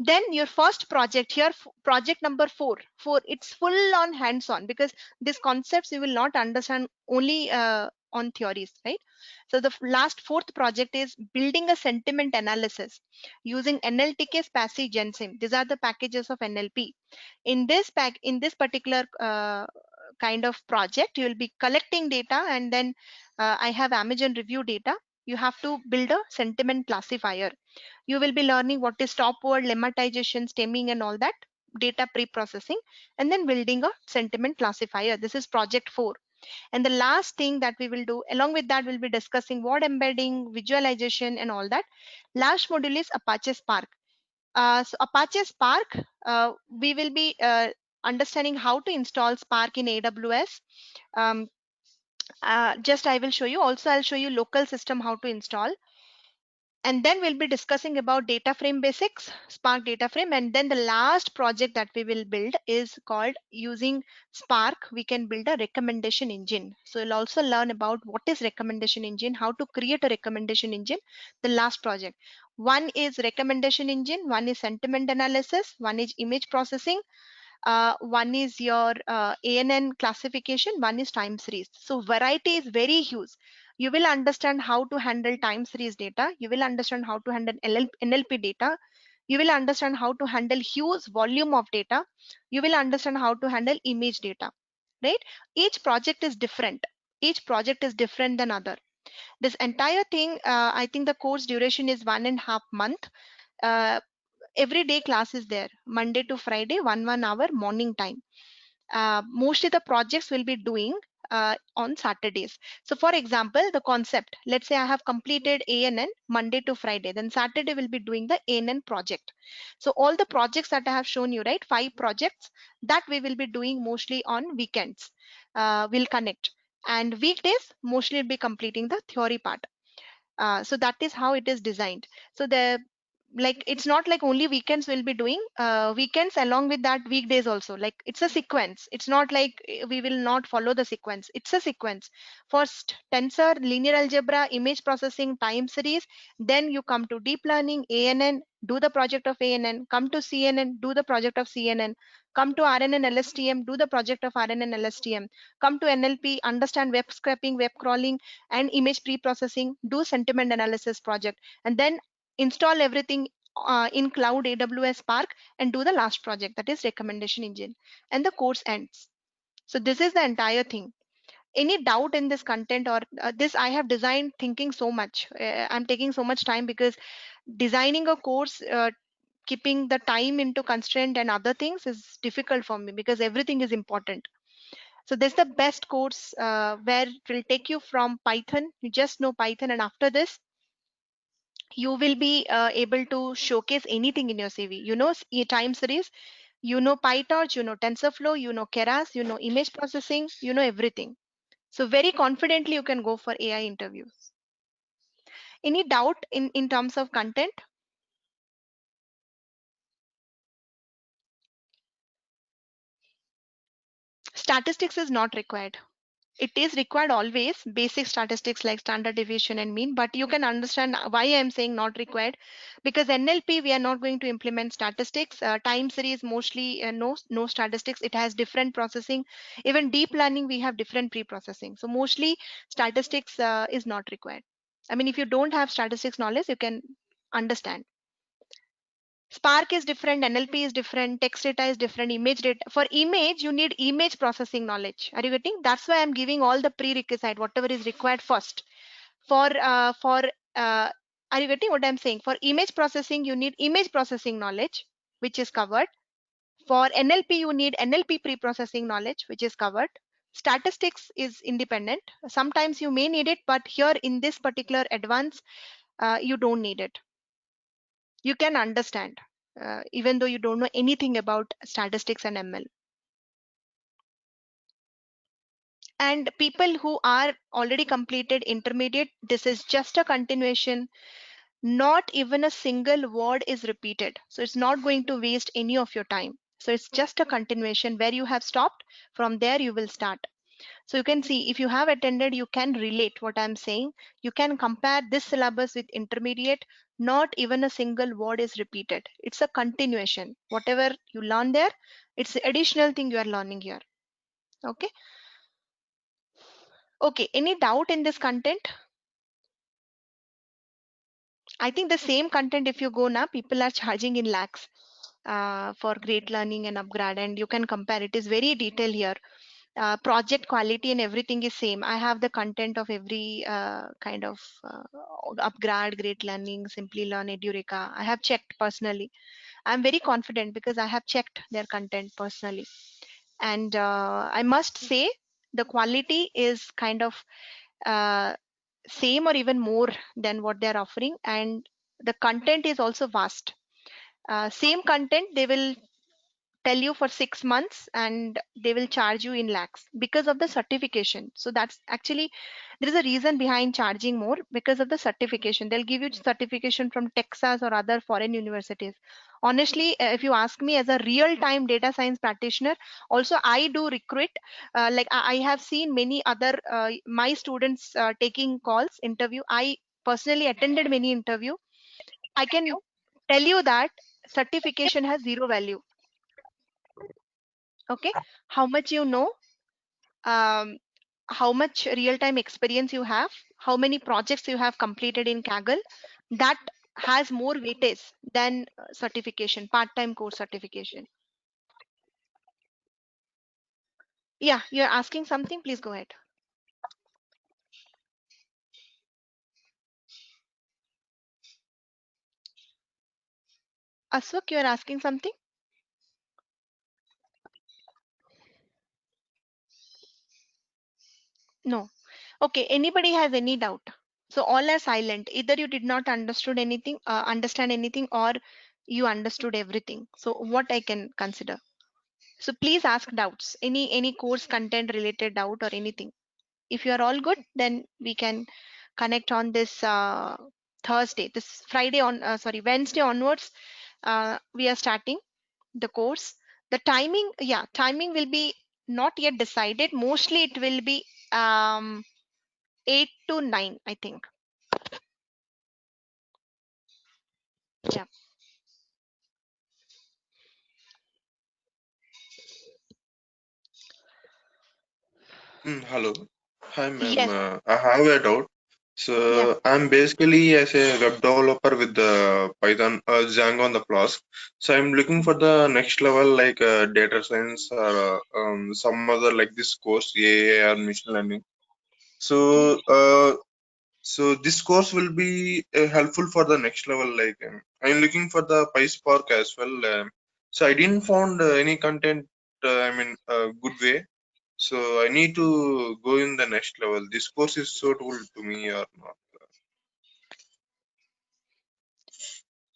Then your first project here, project number four, it's full on hands on, because these concepts you will not understand only on theories, right? So the last fourth project is building a sentiment analysis using NLTK, SPACY, GenSim. These are the packages of NLP. In this particular kind of project, you will be collecting data, and then I have Amazon review data. You have to build a sentiment classifier. You will be learning what is stop word, lemmatization, stemming, and all that, data pre-processing, and then building a sentiment classifier. This is project 4. And the last thing that we will do along with that, we'll be discussing word embedding, visualization, and all that. Last module is Apache Spark. So Apache Spark, we will be understanding how to install Spark in AWS. um, just I will show you. Also, I'll show you local system how to install. And then we'll be discussing about data frame basics, Spark data frame. And then the last project that we will build is called, using Spark we can build a recommendation engine. So you'll also learn about what is recommendation engine, how to create a recommendation engine, the last project. One is recommendation engine, one is sentiment analysis, one is image processing, one is your ANN classification, one is time series. So variety is very huge. You will understand how to handle time series data. You will understand how to handle NLP data. You will understand how to handle huge volume of data. You will understand how to handle image data, right? Each project is different. Each project is different than other. This entire thing, I think the course duration is 1.5 months. Uh, every day class is there, Monday to Friday, 1 hour morning time. Mostly the projects will be doing on Saturdays. So for example, the concept, let's say I have completed ANN Monday to Friday, then Saturday will be doing the ANN project. So all the projects that I have shown you, right, 5 projects, that we will be doing mostly on weekends. We'll connect, and weekdays mostly will be completing the theory part. So that is how it is designed. So the, like, it's not like only weekends we'll be doing, weekends along with that weekdays also, like it's a sequence. It's not like we will not follow the sequence, it's a sequence. First tensor, linear algebra, image processing, time series, then you come to deep learning, ANN, do the project of ANN, come to CNN, do the project of CNN, come to RNN LSTM, do the project of RNN LSTM, come to NLP, understand web scraping, web crawling, and image pre-processing, do sentiment analysis project, and then install everything in cloud AWS Spark, and do the last project, that is recommendation engine, and the course ends. So this is the entire thing. Any doubt in this content, or this I have designed thinking so much, I'm taking so much time because designing a course, keeping the time into constraint and other things is difficult for me because everything is important. So this is the best course where it will take you from Python, you just know Python, and after this you will be able to showcase anything in your CV. You know time series, you know PyTorch, you know TensorFlow, you know Keras, you know image processing, you know everything. So very confidently you can go for AI interviews. Any doubt in terms of content? Statistics is not required. It is required always, basic statistics like standard deviation and mean, but you can understand why I'm saying not required, because NLP we are not going to implement statistics. Time series mostly no statistics, it has different processing. Even deep learning we have different pre-processing, so mostly statistics is not required. I mean, if you don't have statistics knowledge, you can understand. Spark is different, NLP is different, text data is different, image data. For image, you need image processing knowledge. Are you getting? That's why I'm giving all the prerequisite, whatever is required first. For are you getting what I'm saying? For image processing, you need image processing knowledge, which is covered. For NLP, you need NLP pre-processing knowledge, which is covered. Statistics is independent. Sometimes you may need it, but here in this particular advance, you don't need it. You can understand even though you don't know anything about statistics and ML. And people who are already completed intermediate, this is just a continuation. Not even a single word is repeated, so it's not going to waste any of your time. So it's just a continuation. Where you have stopped, from there you will start. So you can see, if you have attended, you can relate what I'm saying. You can compare this syllabus with intermediate. Not even a single word is repeated. It's a continuation. Whatever you learn there, it's the additional thing you are learning here. Okay. Okay. Any doubt in this content? I think the same content, if you go now, people are charging in lakhs for great learning and upgrade, and you can compare. It is very detailed here. Project quality and everything is same. I have the content of every kind of upgrade, great learning, simply learn, edureka. I have checked personally. I'm very confident because I have checked their content personally, and I must say the quality is kind of uh, same or even more than what they're offering, and the content is also vast. Same content they will tell you for 6 months and they will charge you in lakhs because of the certification. So that's actually, there is a reason behind charging more because of the certification. They'll give you certification from Texas or other foreign universities. Honestly, if you ask me as a real time data science practitioner, also I do recruit. Like I have seen many other my students taking calls, interview. I personally attended many interview. I can tell you that certification has zero value. Okay, how much you know, um, how much real-time experience you have, how many projects you have completed in Kaggle, that has more weightage than certification, part-time course certification. Yeah, you're asking something, please go ahead. Aswak, you're asking something? No. Okay, anybody has any doubt? So all are silent. Either you did not understand anything, or you understood everything. So what I can consider? So please ask doubts. Any course content related doubt or anything. If you are all good, then we can connect on this Thursday. This Friday on sorry, Wednesday onwards. We are starting the course. The timing, yeah, timing will be not yet decided. Mostly it will be 8 to 9, I think. Yeah. Hello. Hi, ma'am. Yes. I have a doubt. Yeah. So I'm basically as a web developer with the Python Django on the Flask. So I'm looking for the next level like data science or some other like this course AI or machine learning. Okay. So so this course will be helpful for the next level. Like I'm looking for the PySpark as well. So I didn't found any content. I mean, good way. So I need to go in the next level. This course is suitable to me or not?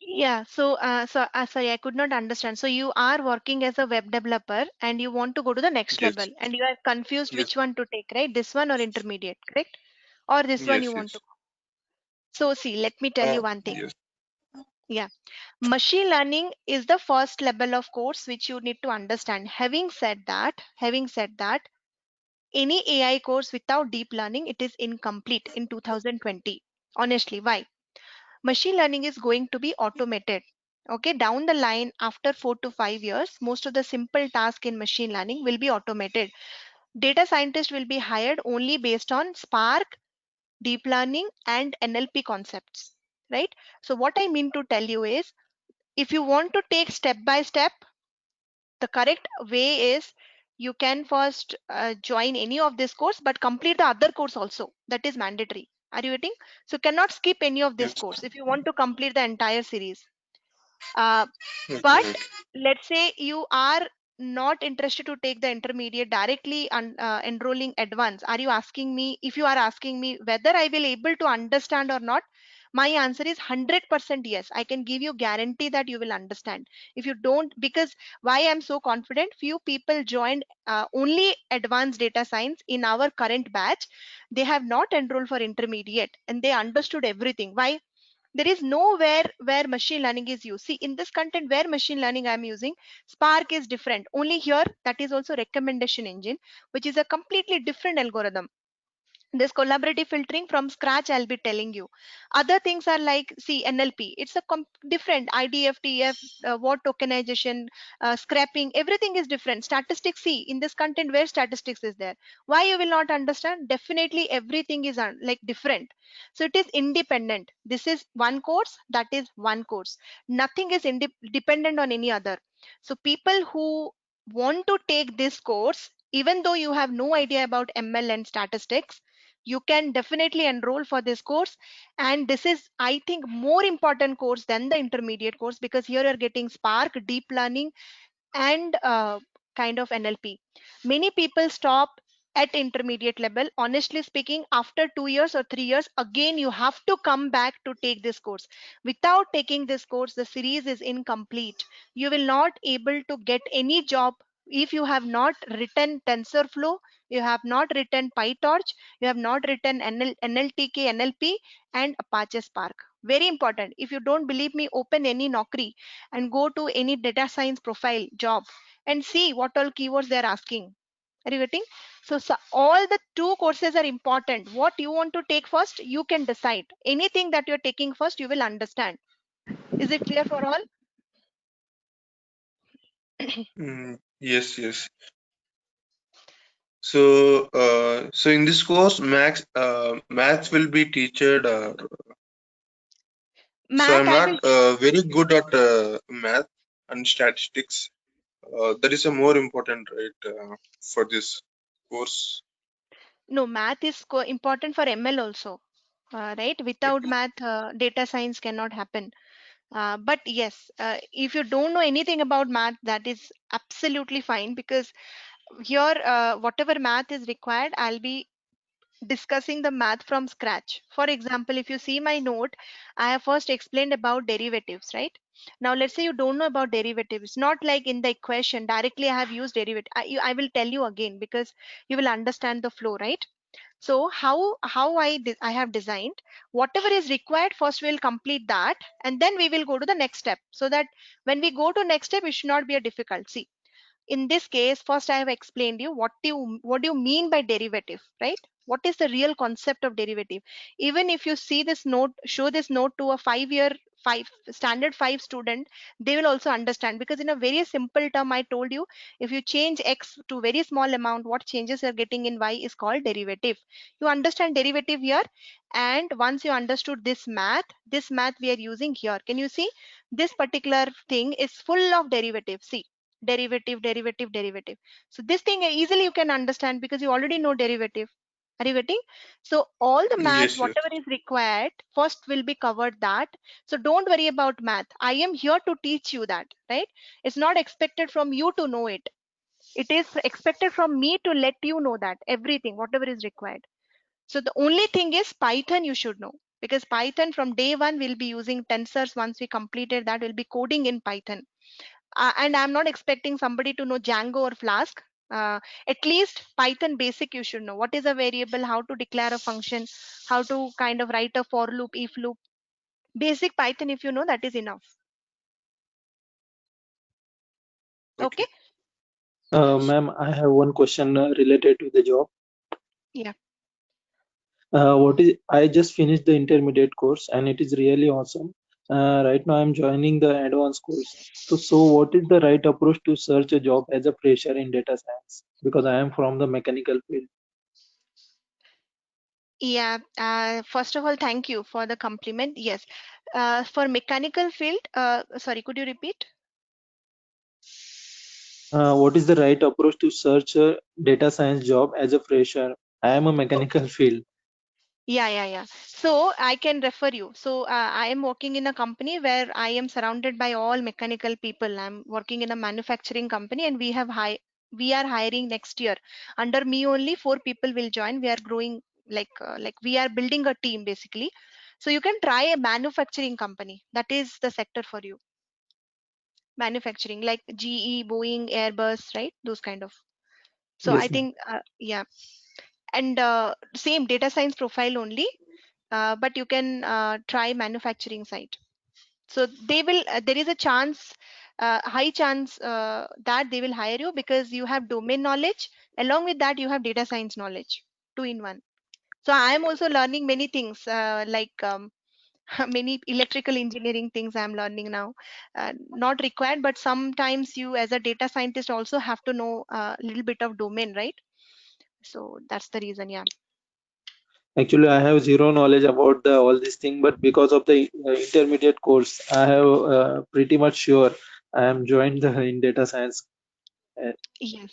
Yeah. So sorry, I could not understand. So you are working as a web developer and you want to go to the next level Yes, and you are confused yes, which one to take, right? This one or intermediate, correct? Or this one you yes, want to. yes. So see, let me tell you one thing. Yes, Yeah. Machine learning is the first level of course which you need to understand. Having said that, any AI course without deep learning, it is incomplete in 2020. Honestly, why? Machine learning is going to be automated. Okay, down the line, after 4 to 5 years, most of the simple tasks in machine learning will be automated. Data scientists will be hired only based on Spark, deep learning, and NLP concepts, right? So what I mean to tell you is, if you want to take step by step, the correct way is you can first join any of this course, but complete the other course also. That is mandatory. Are you getting? So cannot skip any of this yes. course if you want to complete the entire series. Uh, Okay, but okay. let's say you are not interested to take the intermediate directly and enrolling advanced. Are you asking me, if you are asking me whether I will able to understand or not, my answer is 100% yes. I can give you guarantee that you will understand. If you don't, because why I'm so confident, few people joined only advanced data science in our current batch. They have not enrolled for intermediate and they understood everything. Why? There is nowhere where machine learning is used. See, in this content where machine learning I'm using, Spark is different. Only here, that is also recommendation engine, which is a completely different algorithm. This collaborative filtering from scratch, I'll be telling you. Other things are like, see, NLP, it's a different IDF, what tokenization, scrapping, everything is different. Statistics, see, in this content where statistics is there, why you will not understand? Definitely everything is like different. So it is independent. This is one course, that is one course. Nothing is dependent on any other. So people who want to take this course, even though you have no idea about ML and statistics, you can definitely enroll for this course. And this is, I think, more important course than the intermediate course, because here you're getting Spark, deep learning, and kind of NLP. Many people stop at intermediate level. Honestly speaking, after 2 years or 3 years, again you have to come back to take this course. Without taking this course, the series is incomplete. You will not able to get any job if you have not written TensorFlow, you have not written PyTorch, you have not written NLTK, NLP, and Apache Spark. Very important. If you don't believe me, open any Naukri and go to any data science profile job and see what all keywords they are asking. Are you getting? So all the two courses are important. What you want to take first, you can decide. Anything that you're taking first, you will understand. Is it clear for all? Yes, yes. So in this course, maths will be teached. So Math, I'm I will. not very good at math and statistics. That is a more important, right, for this course. No, math is important for ML also. Right? Without Okay. math, data science cannot happen. But yes, if you don't know anything about math, that is absolutely fine, because here, whatever math is required, I'll be discussing the math from scratch. For example, if you see my note, I have first explained about derivatives, right? Now, let's say you don't know about derivatives. Not like in the equation, directly I have used derivative. I will tell you again because you will understand the flow, right? So I have designed whatever is required, first we'll complete that, and then we will go to the next step, so that when we go to next step, it should not be a difficult. See, in this case, first I have explained you what do you mean by derivative, right? What is the real concept of derivative? Even if you see this note, show this note to a 5 year five standard 5 student, they will also understand, because in a very simple term I told you, if you change x to very small amount, what changes you're getting in y is called derivative. You understand derivative here. And once you understood this math we are using here, can you see this particular thing is full of derivatives? See, derivative, derivative, derivative. So this thing easily you can understand because you already know derivative. Are you getting? So all the math, Yes, yes. whatever is required, first will be covered that. So don't worry about math. I am here to teach you that, right? It's not expected from you to know it. It is expected from me to let you know that everything, whatever is required. So the only thing is Python you should know, because Python from day one will be using tensors. Once we completed that, we'll be coding in Python. And I'm not expecting somebody to know Django or Flask. At least Python basic you should know. What is a variable, how to declare a function, how to kind of write a for loop, if loop. Basic Python, if you know, that is enough. Okay. Okay. Ma'am, I have one question related to the job. Yeah. I just finished the intermediate course and it is really awesome. Right now I'm joining the advanced course. So what is the right approach to search a job as a fresher in data science? Because I am from the mechanical field. Yeah. First of all, thank you for the compliment. Yes. For mechanical field, sorry, could you repeat? What is the right approach to search a data science job as a fresher? I am a mechanical field. Yeah. So I can refer you. So I am working in a company where I am surrounded by all mechanical people. I'm working in a manufacturing company, and we are hiring next year. Under me only 4 people will join. We are growing, like we are building a team basically. So you can try a manufacturing company. That is the sector for you. Manufacturing like GE, Boeing, Airbus, right? Those kind of. So I Yes, ma'am. think yeah, and same data science profile only, but you can try manufacturing side. So they will there is a chance, high chance, that they will hire you because you have domain knowledge. Along with that, you have data science knowledge, two in one. So I am also learning many things, many electrical engineering things I'm learning now. Not required, but sometimes you as a data scientist also have to know a little bit of domain, right? So that's the reason. Yeah. Actually, I have zero knowledge about the all this thing, but because of the intermediate course, I have pretty much sure I am joined the in data science. Uh, Yes.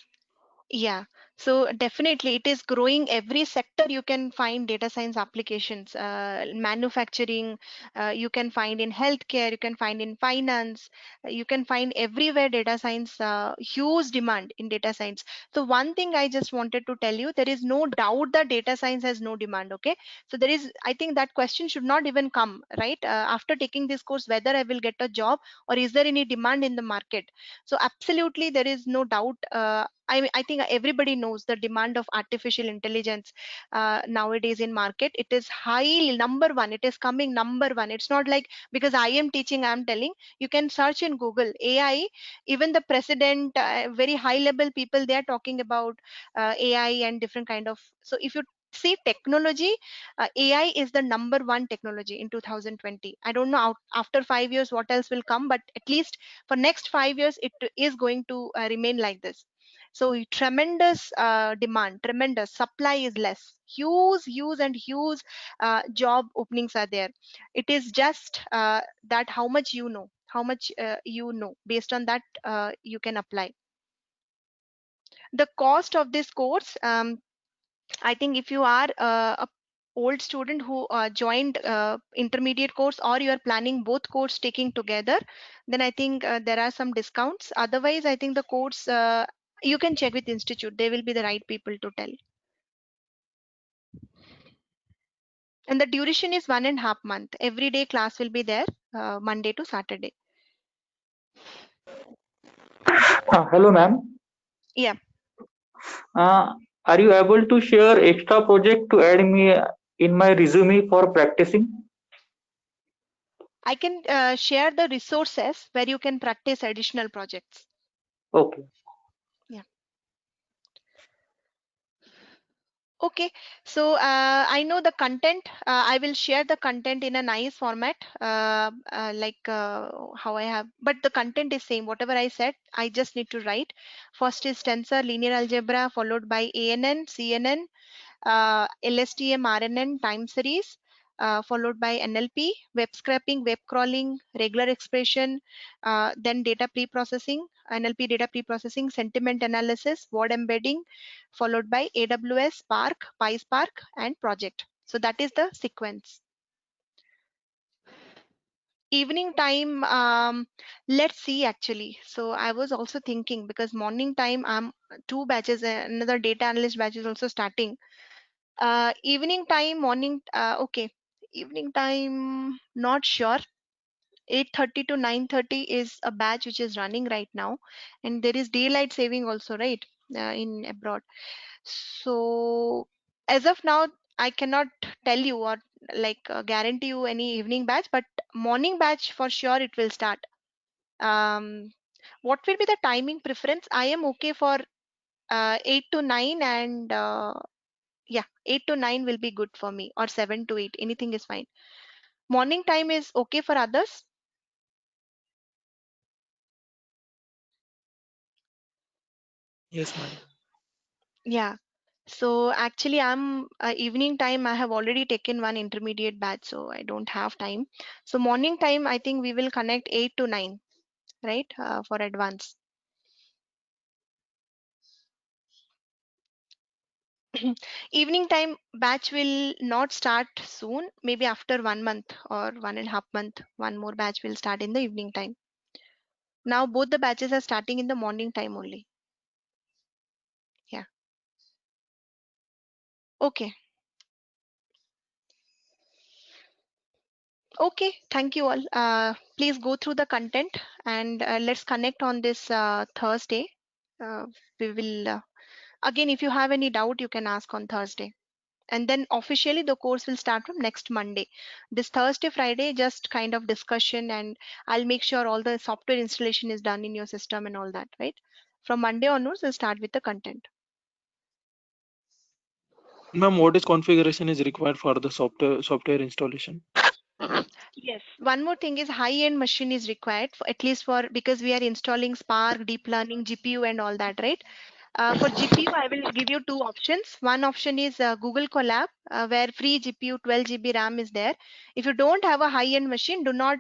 Yeah. So definitely it is growing. Every sector you can find data science applications. Manufacturing, you can find in healthcare, you can find in finance, you can find everywhere data science, huge demand in data science. So one thing I just wanted to tell you, there is no doubt that data science has no demand. Okay, so there is, I think that question should not even come, right? After taking this course, whether I will get a job or is there any demand in the market. So absolutely there is no doubt. I think everybody knows the demand of artificial intelligence nowadays in market. It is high, number one. It is coming number one. It's not like because I am teaching, I'm telling. You can search in Google AI. Even the president, very high level people, they are talking about AI and different kind of. So if you see technology, AI is the number one technology in 2020. I don't know after 5 years what else will come, but at least for next 5 years it is going to remain like this. So tremendous demand, tremendous supply is less. Huge and huge job openings are there. It is just that how much you know, how much you know. Based on that, you can apply. The cost of this course, I think if you are a old student who joined intermediate course, or you are planning both course taking together, then I think there are some discounts. Otherwise, I think the course you can check with institute. They will be the right people to tell. And the duration is 1.5 months. Every day class will be there, Monday to Saturday. Hello, ma'am. Yeah, Are you able to share extra project to add me in my resume for practicing? I can share the resources where you can practice additional projects. Okay. Yeah. Okay, so I know the content. I will share the content in a nice format, like how I have. But the content is same. Whatever I said, I just need to write. First is tensor, linear algebra, followed by ANN, CNN, LSTM, RNN, time series, followed by NLP, web scraping, web crawling, regular expression, then data pre-processing, NLP data pre-processing, sentiment analysis, word embedding, followed by AWS, Spark, PySpark, and project. So that is the sequence. Evening time, let's see actually. So I was also thinking, because morning time I'm two batches, another data analyst batch is also starting. Evening time, morning, okay. Evening time, not sure. 8:30 to 9:30 is a batch which is running right now, and there is daylight saving also, right? In abroad. So as of now, I cannot tell you or like guarantee you any evening batch, but morning batch for sure it will start. Um, what will be the timing preference? I am okay for 8 to 9, and yeah, 8 to 9 will be good for me, or 7 to 8, anything is fine. Morning time is okay for others. Yes, madam. Yeah. So actually I'm evening time, I have already taken one intermediate batch, so I don't have time. So morning time, I think we will connect 8 to 9, right? For advance. Evening time batch will not start soon, maybe after 1 month or 1.5 month, one more batch will start in the evening time. Now both the batches are starting in the morning time only. Yeah. Okay. Okay, thank you all. Please go through the content, and let's connect on this Thursday. We will, again, if you have any doubt, you can ask on Thursday. And then officially the course will start from next Monday. This Thursday, Friday, just kind of discussion, and I'll make sure all the software installation is done in your system and all that, right? From Monday onwards, we'll start with the content. Ma'am, what is configuration is required for the software installation? Yes. One more thing is high-end machine is required for, at least for, because we are installing Spark, deep learning, GPU and all that, right? For GPU, I will give you two options. One option is Google Colab, where free GPU 12 GB RAM is there. If you don't have a high-end machine, do not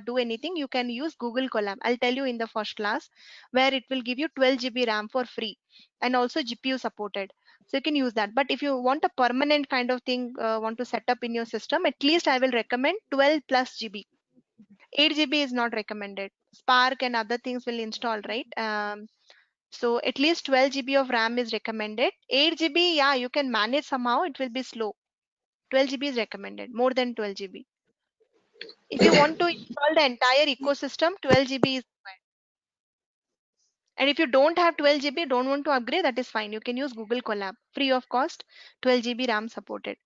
do anything. You can use Google Colab. I'll tell you in the first class, where it will give you 12 GB RAM for free and also GPU supported. So you can use that. But if you want a permanent kind of thing, want to set up in your system, at least I will recommend 12 plus GB. 8 GB is not recommended. Spark and other things will install, right? So at least 12 GB of RAM is recommended. 8 GB, yeah, you can manage somehow. It will be slow. 12 GB is recommended, more than 12 GB. If you want to install the entire ecosystem, 12 GB is required. And if you don't have 12 GB, don't want to upgrade, that is fine. You can use Google Colab, free of cost, 12 GB RAM supported.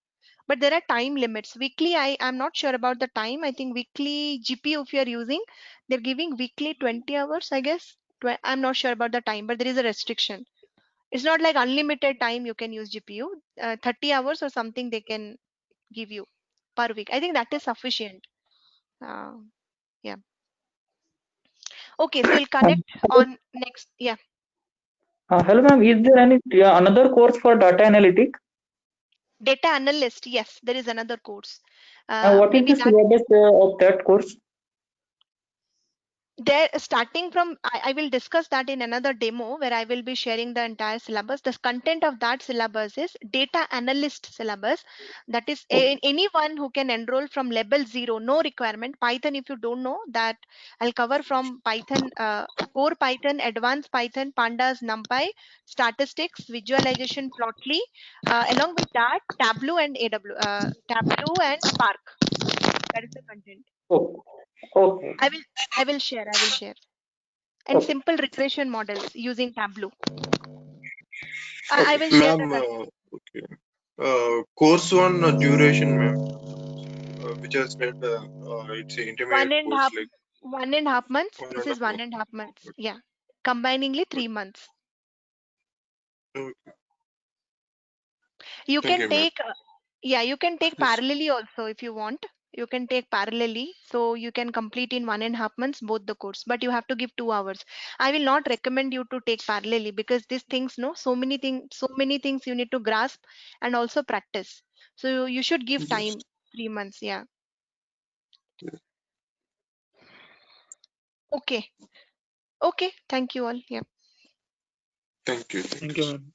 But there are time limits. Weekly, I'm not sure about the time. I think weekly GPU, if you are using, they're giving weekly 20 hours, I guess. I'm not sure about the time, but there is a restriction. It's not like unlimited time you can use GPU. 30 hours or something they can give you per week. I think that is sufficient. Uh, yeah. Okay, so we'll connect on next. Yeah. Hello, ma'am. Is there any another course for data analytic? Data analyst. Yes, there is another course. And what is Maybe the that syllabus of that course? they're starting from, I will discuss that in another demo where I will be sharing the entire syllabus. The content of that syllabus is data analyst syllabus. That is anyone who can enroll from level 0, no requirement. Python, if you don't know that, I'll cover from Python, core Python, advanced Python, pandas, numpy, statistics, visualization, plotly. Along with that, Tableau and Tableau and Spark. That is the content. Oh, okay. I will share. And Okay. simple regression models using Tableau. I will share the Ma'am, okay. Course one duration, ma'am, which I said it's an intermediate course, like 1.5 months. 1 This and a is half. 1.5 months. Yeah. Combiningly 3 months. Okay. You Thank can you, ma'am. take, you can take Yes. parallelly also if you want. You can take parallelly. So you can complete in 1.5 months both the course, but you have to give 2 hours. I will not recommend you to take parallelly because these things, no, so many things you need to grasp and also practice. So you should give Yes. time, 3 months. Yeah. Yes. Okay. Okay. Thank you all. Yeah. Thank you. Thank you, ma'am.